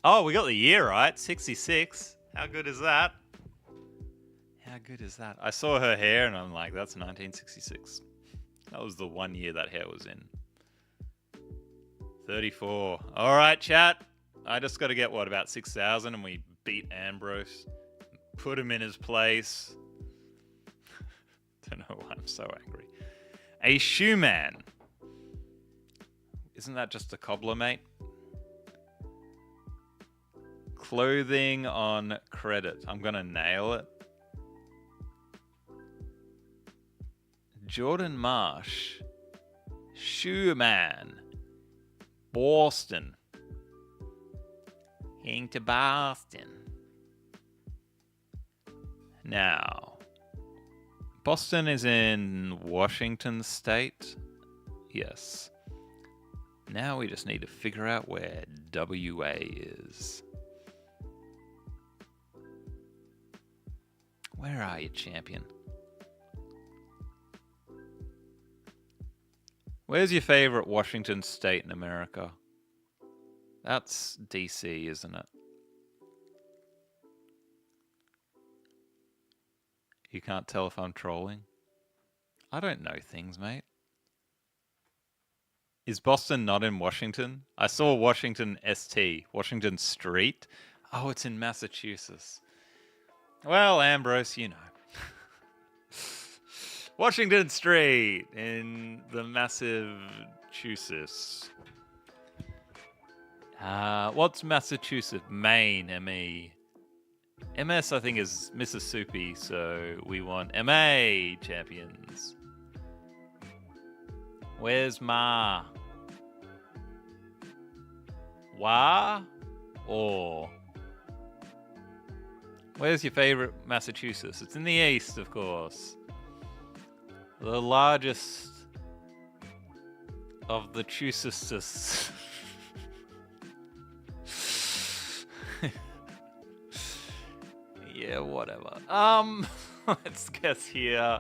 Oh, we got the year right. 66. How good is that? I saw her hair and I'm like, that's 1966. That was the 1 year that hair was in. 34. All right, chat. I just got to get, about 6,000 and we beat Ambrose. Put him in his place. Don't know why I'm so angry. A shoe man. Isn't that just a cobbler, mate? Clothing on credit. I'm going to nail it. Jordan Marsh. Shoe man. Boston. Heading to Boston. Now, Boston is in Washington State. Yes. Now we just need to figure out where WA is. Where are you, champion? Where's your favorite Washington State in America? That's DC, isn't it? You can't tell if I'm trolling? I don't know things, mate. Is Boston not in Washington? I saw Washington ST, Washington Street. Oh, it's in Massachusetts. Well, Ambrose, you know. Washington Street in the Massachusetts. What's Massachusetts? Maine, M-E. MS, I think, is Mississippi, so we want MA champions. Where's Ma? Wah? Or? Where's your favorite Massachusetts? It's in the east, of course. The largest of the Chusists. Yeah, whatever. Let's guess here.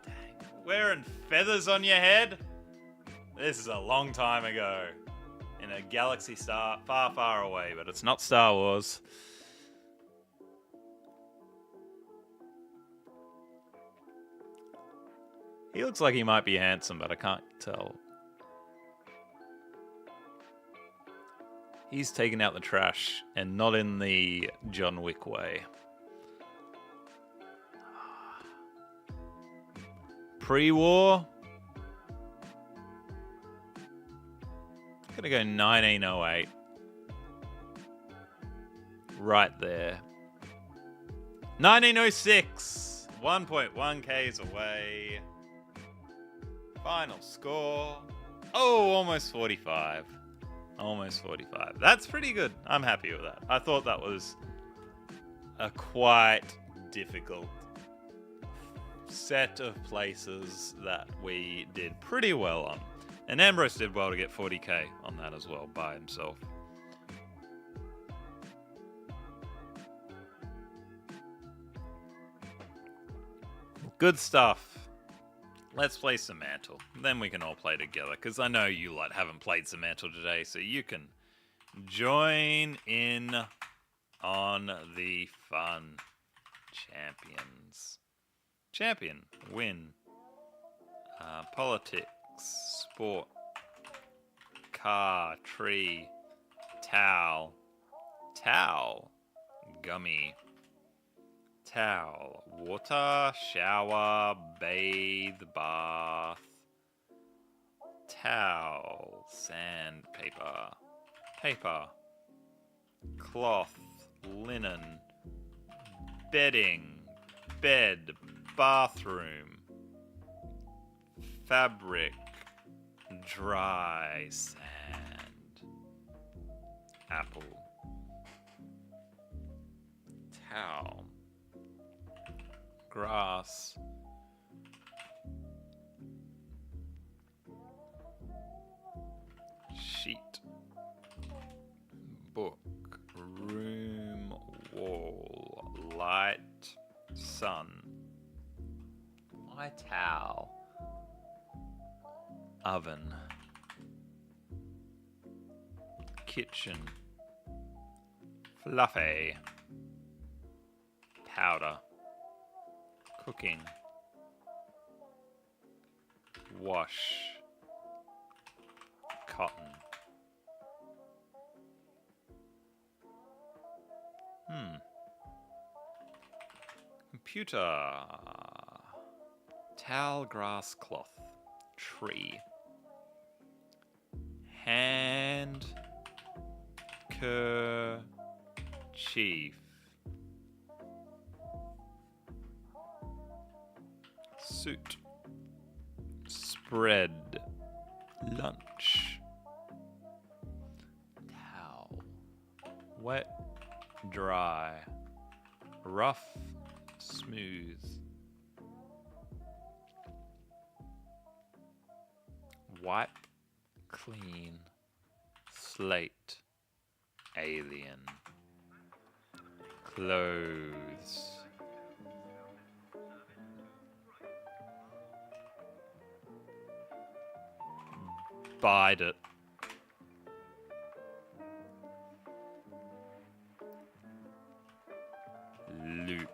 Dang. Wearing feathers on your head? This is a long time ago. In a galaxy far, far away, but it's not Star Wars. He looks like he might be handsome, but I can't tell. He's taking out the trash, and not in the John Wick way. Pre-war? I'm gonna go 1908. Right there. 1906! 1.1 Ks away. Final score. Oh, almost 45. Almost 45. That's pretty good. I'm happy with that. I thought that was a quite difficult set of places that we did pretty well on. And Ambrose did well to get 40k on that as well by himself. Good stuff. Let's play some Mantle. Then we can all play together, because I know you lot haven't played some Mantle today, so you can join in on the fun. Champions. Champion. Win. Politics. Sport. Car. Tree. Towel. Towel. Gummy. Towel. Water. Shower. Bathe. Bath. Towel. Sandpaper. Paper. Cloth. Linen. Bedding. Bed. Bathroom. Fabric. Dry sand. Apple. Towel. Grass. Sheet. Book. Room. Wall. Light. Sun. My towel. Oven. Kitchen. Fluffy. Powder. Cooking. Wash. Cotton. Computer. Towel, grass, cloth. Tree. Hand. Kerchief. Suit. Spread. Lunch. Towel. Wet. Dry. Rough. Smooth. Wipe. Clean. Slate. Alien. Clothes. Bide it. Loop.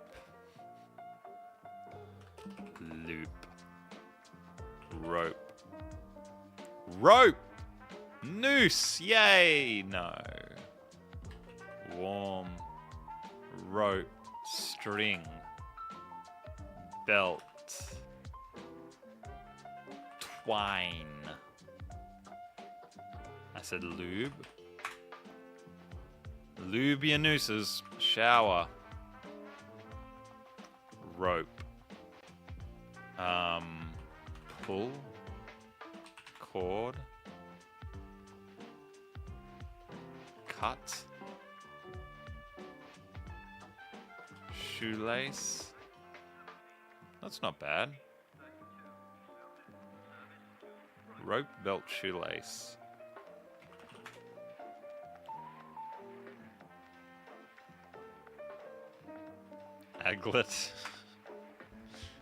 Rope. Rope! Noose! Yay! No. Warm. Rope. String. Belt. Twine. I said lube. Lube your nooses. Shower. Rope. Pull. Cord. Cut. Shoelace. That's not bad. Rope, belt, shoelace. Aglet.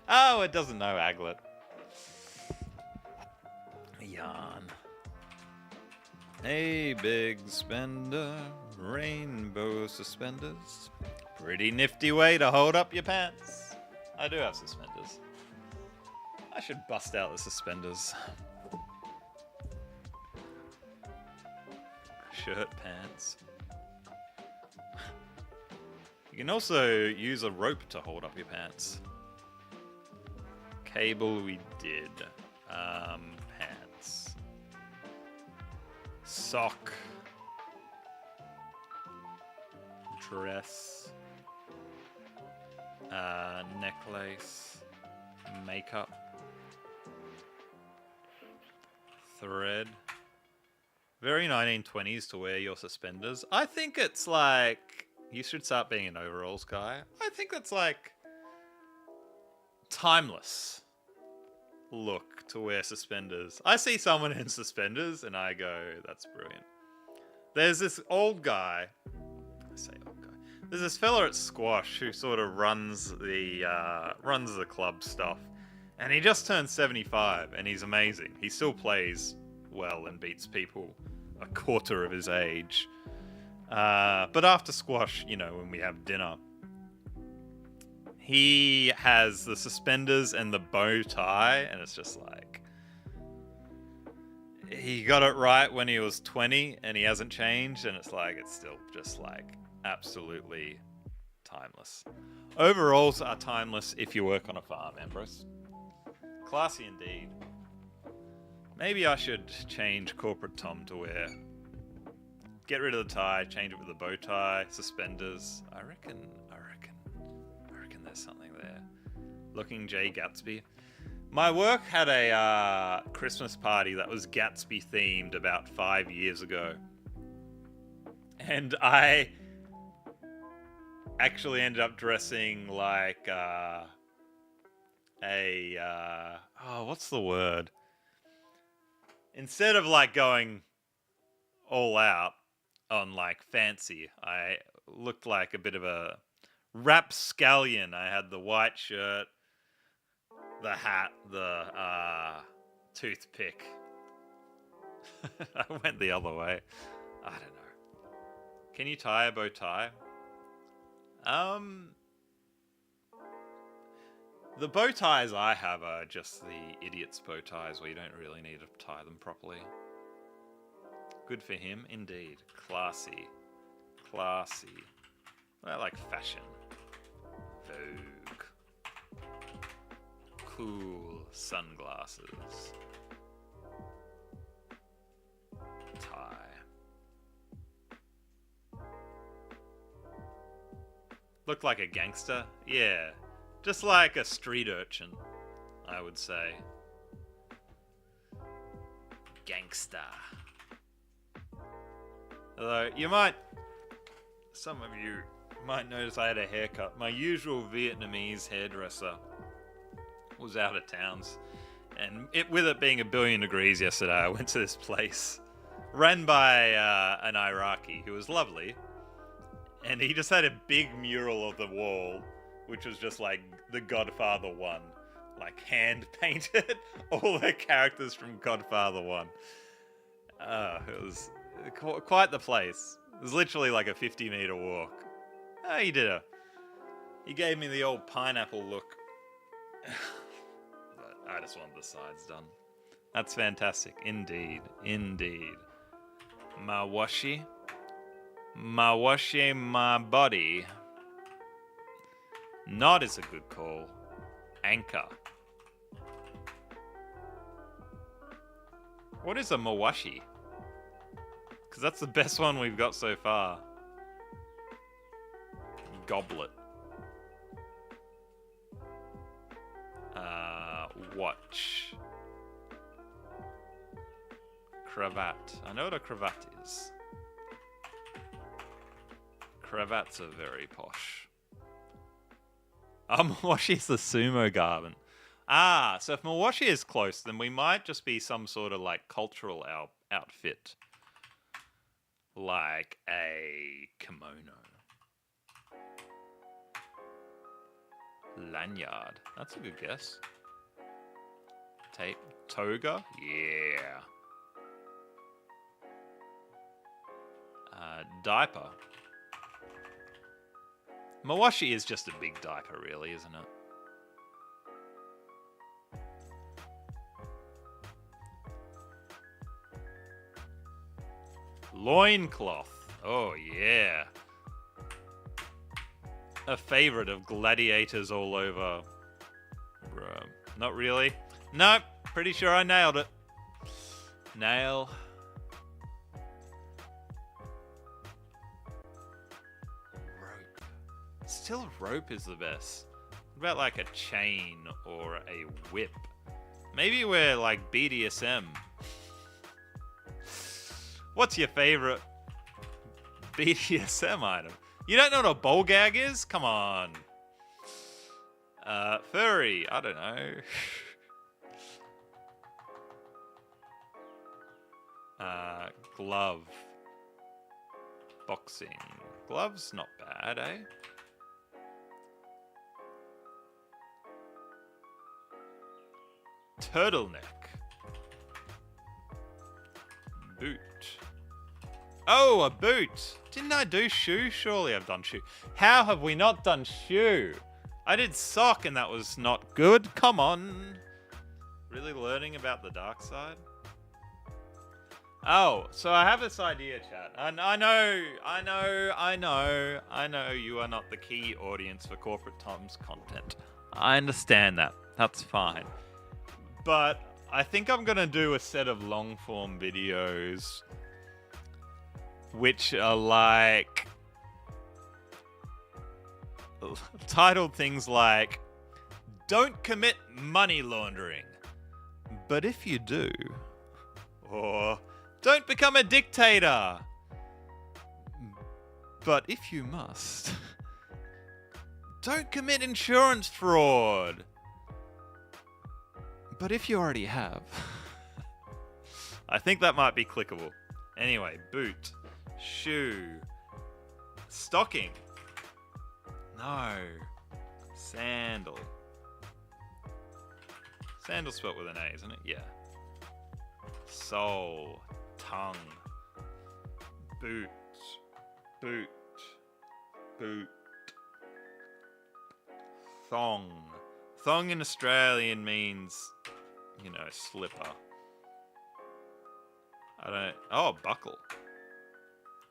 Oh, it doesn't know aglet. Yarn. A big spender, rainbow suspenders. Pretty nifty way to hold up your pants. I do have suspenders. I should bust out the suspenders. Shirt, pants. You can also use a rope to hold up your pants. Cable we did. Pants. Sock. Dress. Necklace. Makeup. Thread. Very 1920s to wear your suspenders. I think it's like... You should start being an overalls guy. I think that's like... timeless look to wear suspenders. I see someone in suspenders and I go, that's brilliant. There's this old guy... I say old guy. There's this fella at Squash who sort of runs the club stuff. And he just turned 75 and he's amazing. He still plays well and beats people a quarter of his age. But after Squash, you know, when we have dinner, he has the suspenders and the bow tie, and it's just like... He got it right when he was 20, and he hasn't changed, and it's like, it's still just like absolutely timeless. Overalls are timeless if you work on a farm, Ambrose. Classy indeed. Maybe I should change Corporate Tom to wear... Get rid of the tie, change it with a bow tie, suspenders. I reckon there's something there. Looking Jay Gatsby. My work had a Christmas party that was Gatsby themed about 5 years ago. And I actually ended up dressing like what's the word? Instead of like going all out on like fancy, I looked like a bit of a rapscallion. I had the white shirt, the hat, the toothpick. I went the other way. I don't know. Can you tie a bow tie? The bow ties I have are just the idiot's bow ties where you don't really need to tie them properly. Good for him, indeed. Classy. Classy. I like fashion. Vogue. Cool sunglasses. Tie. Look like a gangster? Yeah. Just like a street urchin, I would say. Gangster. Although, some of you might notice I had a haircut. My usual Vietnamese hairdresser was out of towns. And with it being 1,000,000,000 degrees yesterday, I went to this place ran by an Iraqi who was lovely. And he just had a big mural of the wall, which was just like the Godfather 1. Like hand painted all the characters from Godfather 1. It was quite the place. It was literally like a 50-meter walk. He gave me the old pineapple look. But I just wanted the sides done. That's fantastic. Indeed. Indeed. Mawashi. Mawashi my body. Not is a good call. Anchor. What is a mawashi? Because that's the best one we've got so far. Goblet. Watch. Cravat. I know what a cravat is. Cravats are very posh. Mawashi is the sumo garment. So if Mawashi is close, then we might just be some sort of like cultural outfit. Like a kimono. Lanyard. That's a good guess. Toga? Yeah. Diaper. Mawashi is just a big diaper, really, isn't it? Loincloth. Oh, yeah. A favorite of gladiators all over. Bruh. Not really. Nope. Pretty sure I nailed it. Nail. Rope. Still rope is the best. What about like a chain or a whip? Maybe we're like BDSM. What's your favorite BDSM item? You don't know what a ball gag is? Come on. Furry. I don't know. Glove. Boxing. Gloves, not bad, eh? Turtleneck. Boot. Oh, a boot. Didn't I do shoe? Surely I've done shoe. How have we not done shoe? I did sock and that was not good. Come on. Really learning about the dark side? Oh, so I have this idea, chat. And I know you are not the key audience for Corporate Tom's content. I understand that. That's fine. But I think I'm going to do a set of long-form videos which are like titled things like "Don't commit money laundering, but if you do," or "Don't become a dictator, but if you must, don't commit insurance fraud, but if you already have." I think that might be clickable. Anyway, boot, shoe, stocking. No. Sandal. Sandal spelled with an A, isn't it? Yeah. Soul. Tongue. Boot. Boot. Boot. Thong. Thong in Australian means, you know, slipper. I don't... Oh, buckle.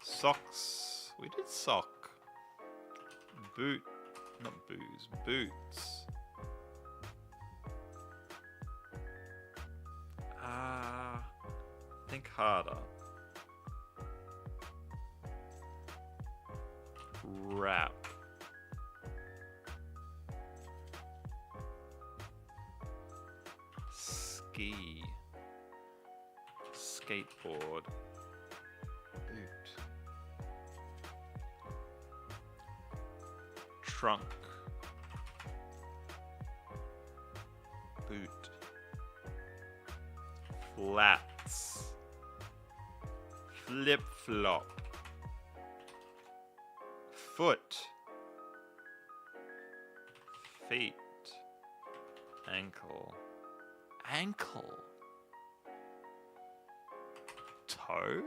Socks. We did sock. Boot. Not booze. Boots. Think harder. Wrap. Ski. Skateboard. Boot. Trunk. Boot. Flats. Flip-flop. Foot. Feet. Ankle. Ankle. Toe.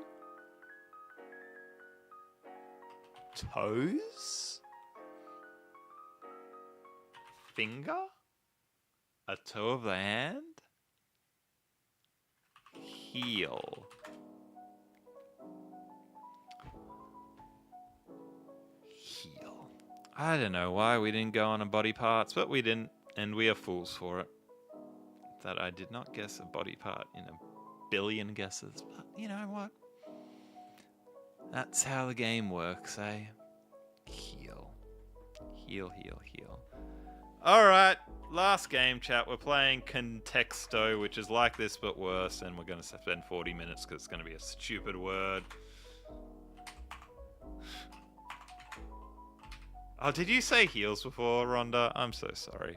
Toes. Finger. A toe of the hand. Heel. Heel. I don't know why we didn't go on a body parts, but we didn't, and we are fools for it. That I did not guess a body part in a billion guesses, but you know what? That's how the game works, eh? Heel. Heel, heel, heel. Alright, last game, chat. We're playing Contexto, which is like this but worse, and we're going to spend 40 minutes because it's going to be a stupid word. Oh, did you say heels before, Rhonda? I'm so sorry.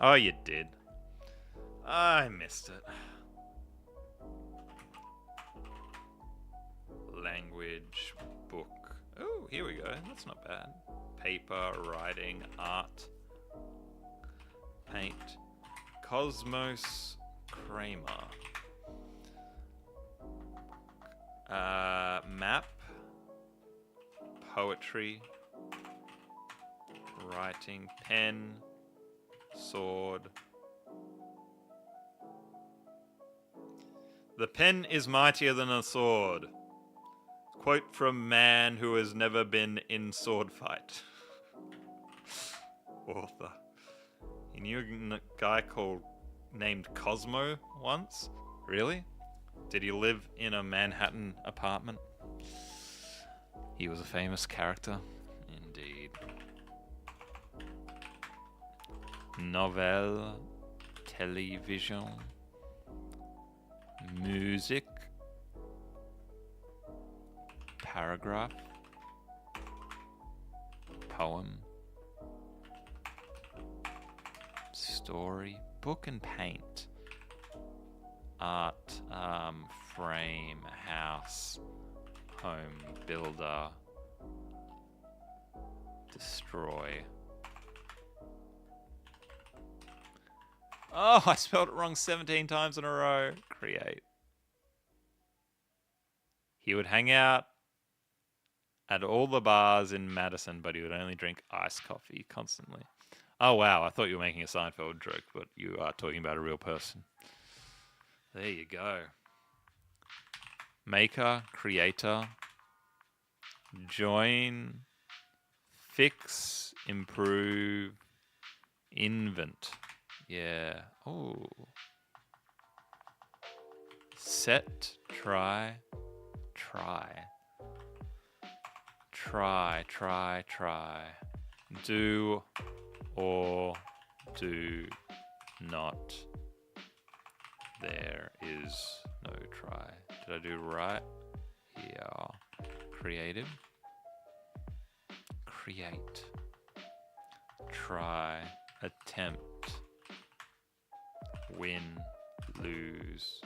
Oh, you did. I missed it. Language, book. Oh, here we go. That's not bad. Paper, writing, art, paint. Cosmos Kramer. Map. Poetry. Writing, pen, sword. The pen is mightier than a sword. Quote from man who has never been in sword fight. Author. He knew a guy named Cosmo once? Really? Did he live in a Manhattan apartment? He was a famous character. Indeed. Novel. Television. Music. Paragraph. Poem. Story. Book and paint. Art. Frame. House. Home. Builder. Destroy. Oh, I spelled it wrong 17 times in a row. Create. He would hang out at all the bars in Madison, but he would only drink iced coffee constantly. Oh, wow. I thought you were making a Seinfeld joke, but you are talking about a real person. There you go. Maker, creator, join, fix, improve, invent. Yeah. Oh. Set, try. Do or do not. There is no try. Did I do right? Yeah. Creative. Create. Try. Attempt. Win. Lose.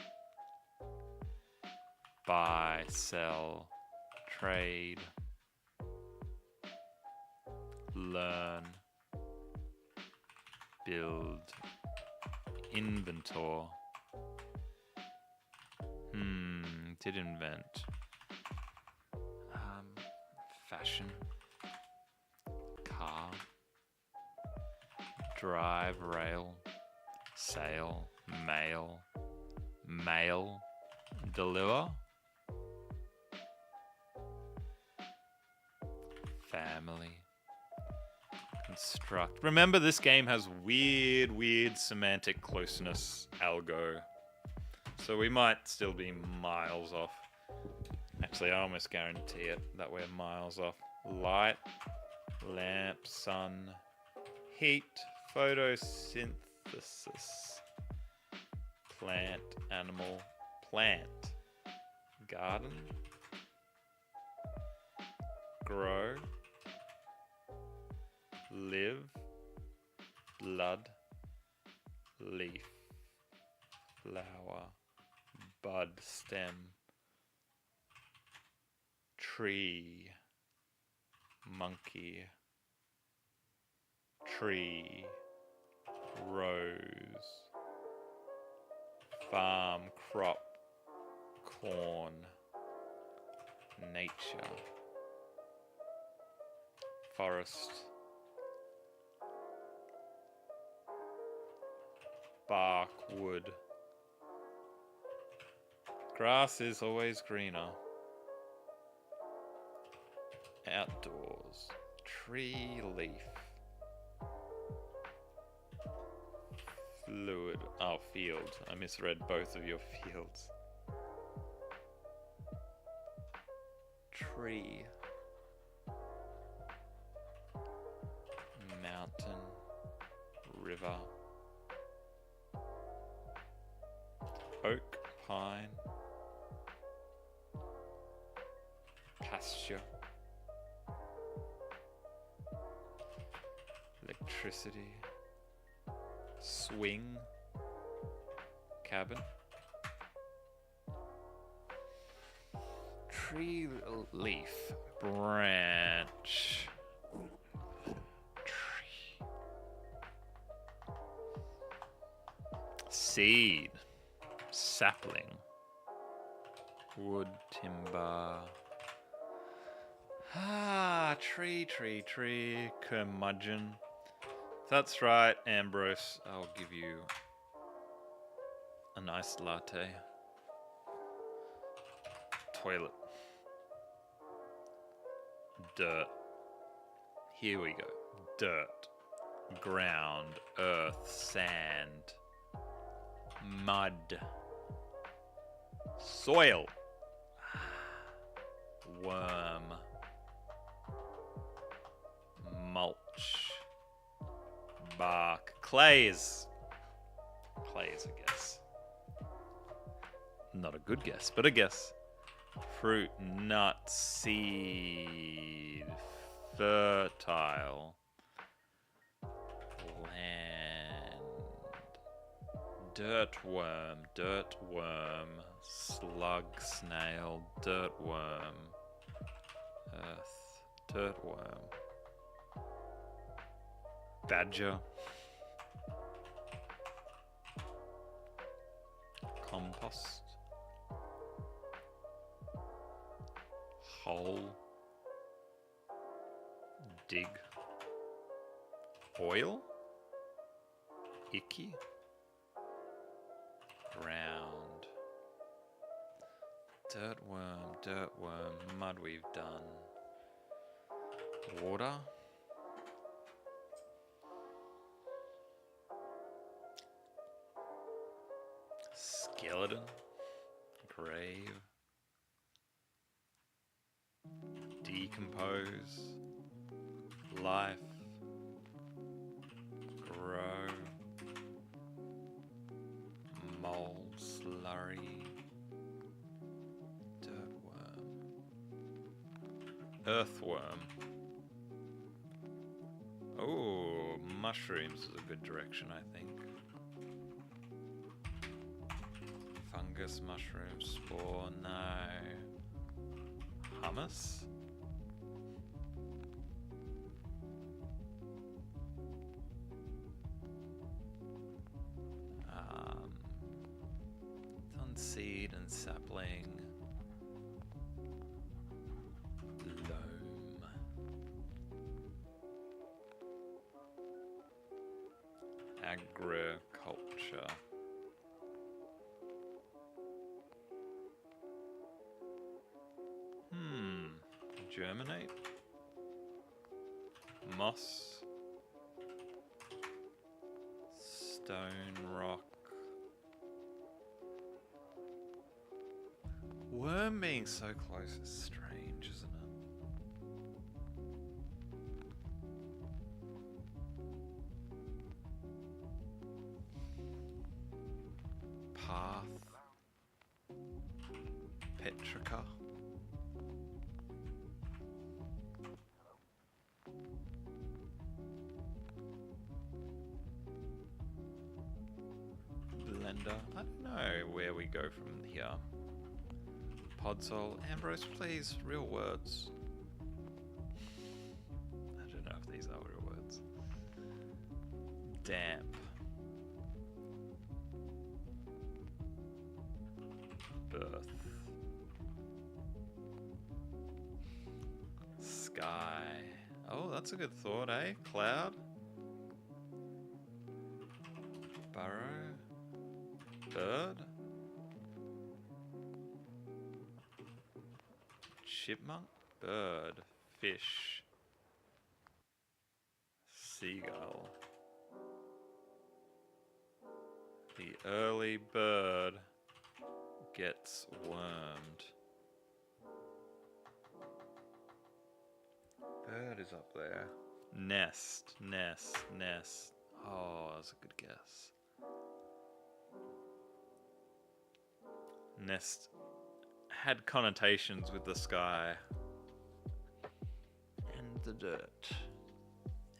Buy. Sell. Trade. Learn. Build. Inventor. Did invent. Fashion. Car. Drive. Rail. Sail. Mail. Mail. Deliver. Family. Construct. Remember, this game has weird semantic closeness algo. So we might still be miles off. Actually, I almost guarantee it that we're miles off. Light, lamp, sun, heat, photosynthesis, plant, animal, plant, garden, grow, live, blood, leaf, flower, bud, stem, tree, monkey, tree, rose, farm, crop, corn, nature, forest, bark, wood, Grass is always greener. Outdoors. Tree leaf. Fluid. Oh, field. I misread both of your fields. Tree. Mountain. River. Oak. Pine. Pasture. Electricity. Swing. Cabin. Tree leaf. Branch. Tree. Seed. Sapling. Wood. Timber. Ah, tree. Curmudgeon. That's right, Ambrose. I'll give you a nice latte. Toilet. Dirt. Here we go. Dirt. Ground. Earth. Sand. Mud. Soil. Worm. Mulch. Bark. Clays, I guess. Not a good guess, but a guess. Fruit, nut, seed, fertile, land, dirtworm, slug, snail, dirtworm, earth, dirtworm. Badger. Compost. Hole. Dig. Oil. Icky. Round. Dirtworm. Mud we've done. Water. Skeleton. Grave. Decompose. Life. Grow. Mold. Slurry. Dirtworm. Earthworm. Oh, mushrooms is a good direction, I think. Fungus, mushroom, spore, no. Hummus? It's on seed and sapling. Loam. Agriculture. Germinate. Moss. Stone, rock. Worm being so close is strange, isn't it? Path. Petrica. I don't know where we go from here. Podsol. Ambrose, please, real words. I don't know if these are real words. Damp. Birth. Sky. Oh, that's a good thought, eh? Cloud. Burrow. Bird. chipmunk, bird, fish, seagull. The early bird gets wormed. Bird is up there. Nest. Oh, that's a good guess. Nest had connotations with the sky and the dirt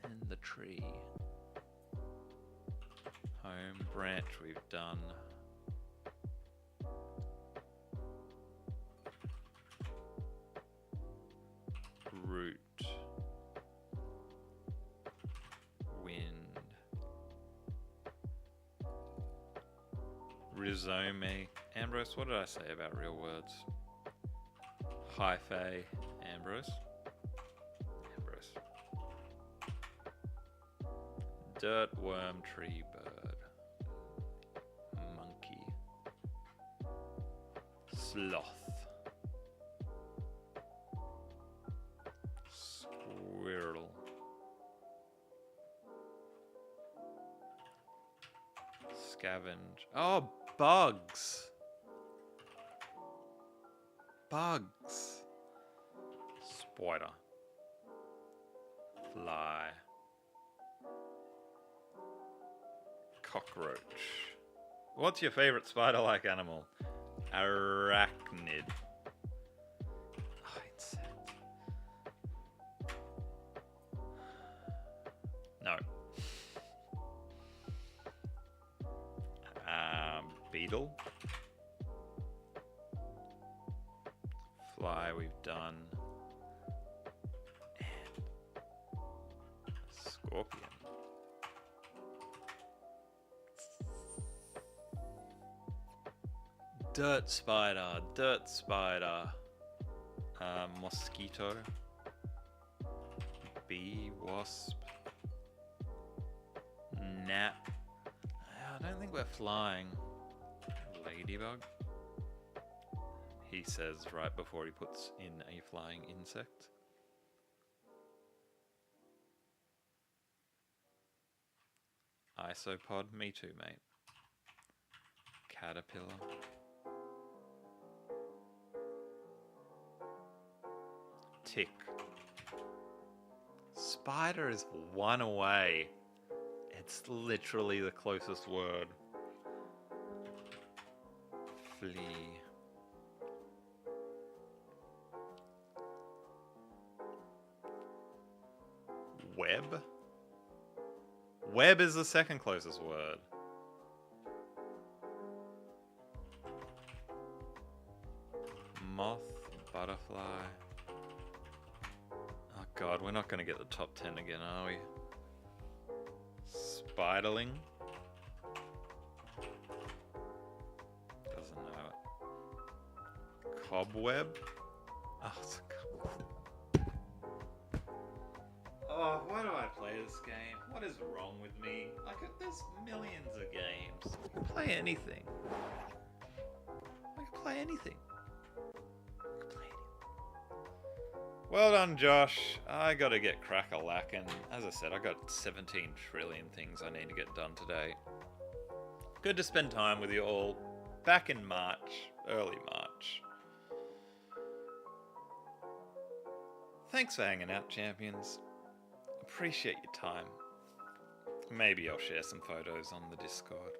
and the tree. Home, branch we've done. Root. Wind. Rhizome. Ambrose, what did I say about real words? Hyphae. Ambrose. Dirt, worm, tree, bird. Monkey. Sloth. Squirrel. Scavenge. Oh, bugs. Spider. Fly. Cockroach. What's your favorite spider-like animal? Arachnid. Oh, insect. No. Beetle. Fly we've done. And scorpion. Dirt spider. Mosquito. Bee, wasp. Gnat. I don't think we're flying. Ladybug. He says right before he puts in a flying insect. Isopod. Me too, mate. Caterpillar. Tick. Spider is one away. It's literally the closest word. Flea. Web? Web is the second closest word. Moth, butterfly. Oh god, we're not going to get the top 10 again, are we? Spiderling. Doesn't know it. Cobweb. Oh, it's a cobweb. Oh, why do I play this game? What is wrong with me? Like, there's millions of games. I can play anything. Well done, Josh. I gotta get crack-a-lackin'. As I said, I got 17 trillion things I need to get done today. Good to spend time with you all. Back in March, early March. Thanks for hanging out, champions. Appreciate your time. Maybe I'll share some photos on the Discord.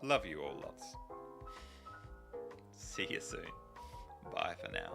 Love you all lots. See you soon. Bye for now.